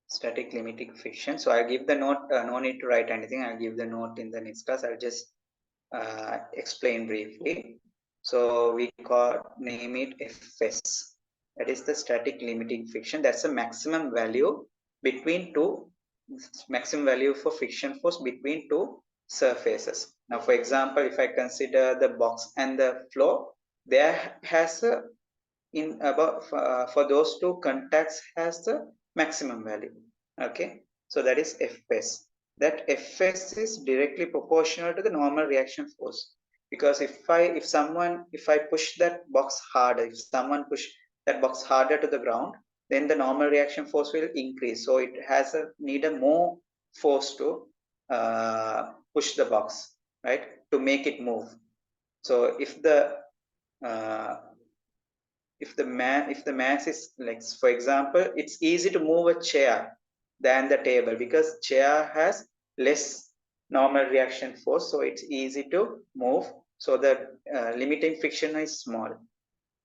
Static limiting friction. So I give the note, no need to write anything. I'll give the note in the next class. I'll just explain briefly. So we name it Fs. That is the static limiting friction. That's the maximum value between two, maximum value for friction force between two surfaces. Now, for example, if I consider the box and the floor, there has a in about for those two contacts has the maximum value. Okay, so that is Fs. That Fs is directly proportional to the normal reaction force, because if I push that box harder, if someone push that box harder to the ground, then the normal reaction force will increase, so it has a need a more force to push the box, right, to make it move. So uh, if the mass is, like, for example, it's easy to move a chair than the table, because chair has less normal reaction force, so it's easy to move, so the limiting friction is small.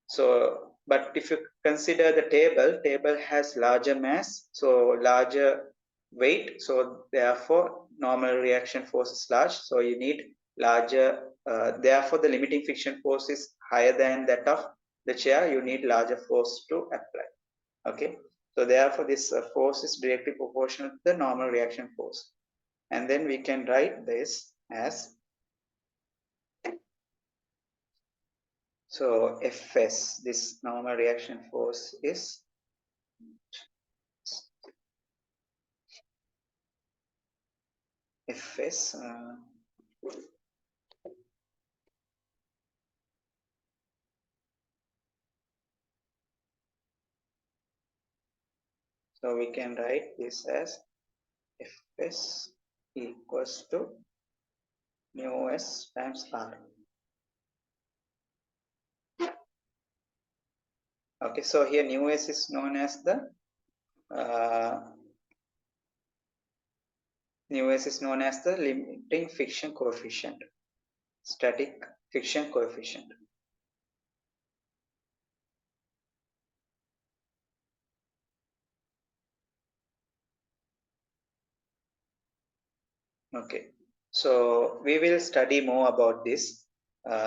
So but if you consider the table has larger mass, so larger weight, so therefore normal reaction force is large, so you need larger, therefore the limiting friction force is higher than that of the chair, you need larger force to apply. Okay, so therefore this force is directly proportional to the normal reaction force, and then we can write this as, so Fs, this normal reaction force is Fs, so we can write this as Fs equals to mu s times r. Okay, so here mu s is known as the limiting friction coefficient, static friction coefficient. Okay, so we will study more about this.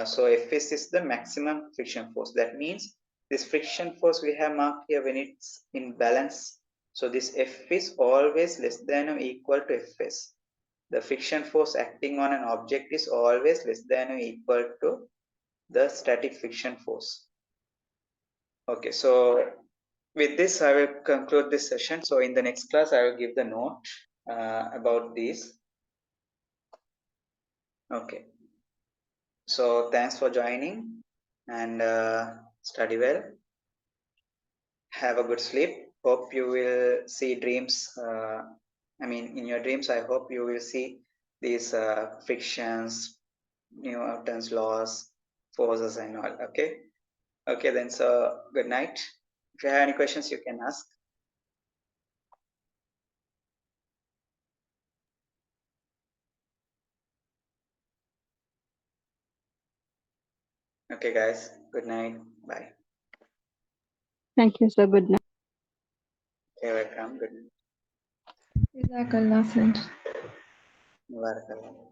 So Fs is the maximum friction force. That means This friction force we have marked here when it's in balance. So this F is always less than or equal to Fs. The friction force acting on an object is always less than or equal to the static friction force. Okay, so with this, I will conclude this session. So in the next class, I will give the note about these. Okay. So thanks for joining and study well. Have a good sleep. Hope you will see dreams. In your dreams, I hope you will see these frictions, Newton's laws, forces, and all. Okay. Okay, then. So good night. If you have any questions, you can ask. Okay, guys. Good night. Bye. Thank you, sir. Good night. Okay, welcome. Good night. Jazakallah, friend. Barakallah.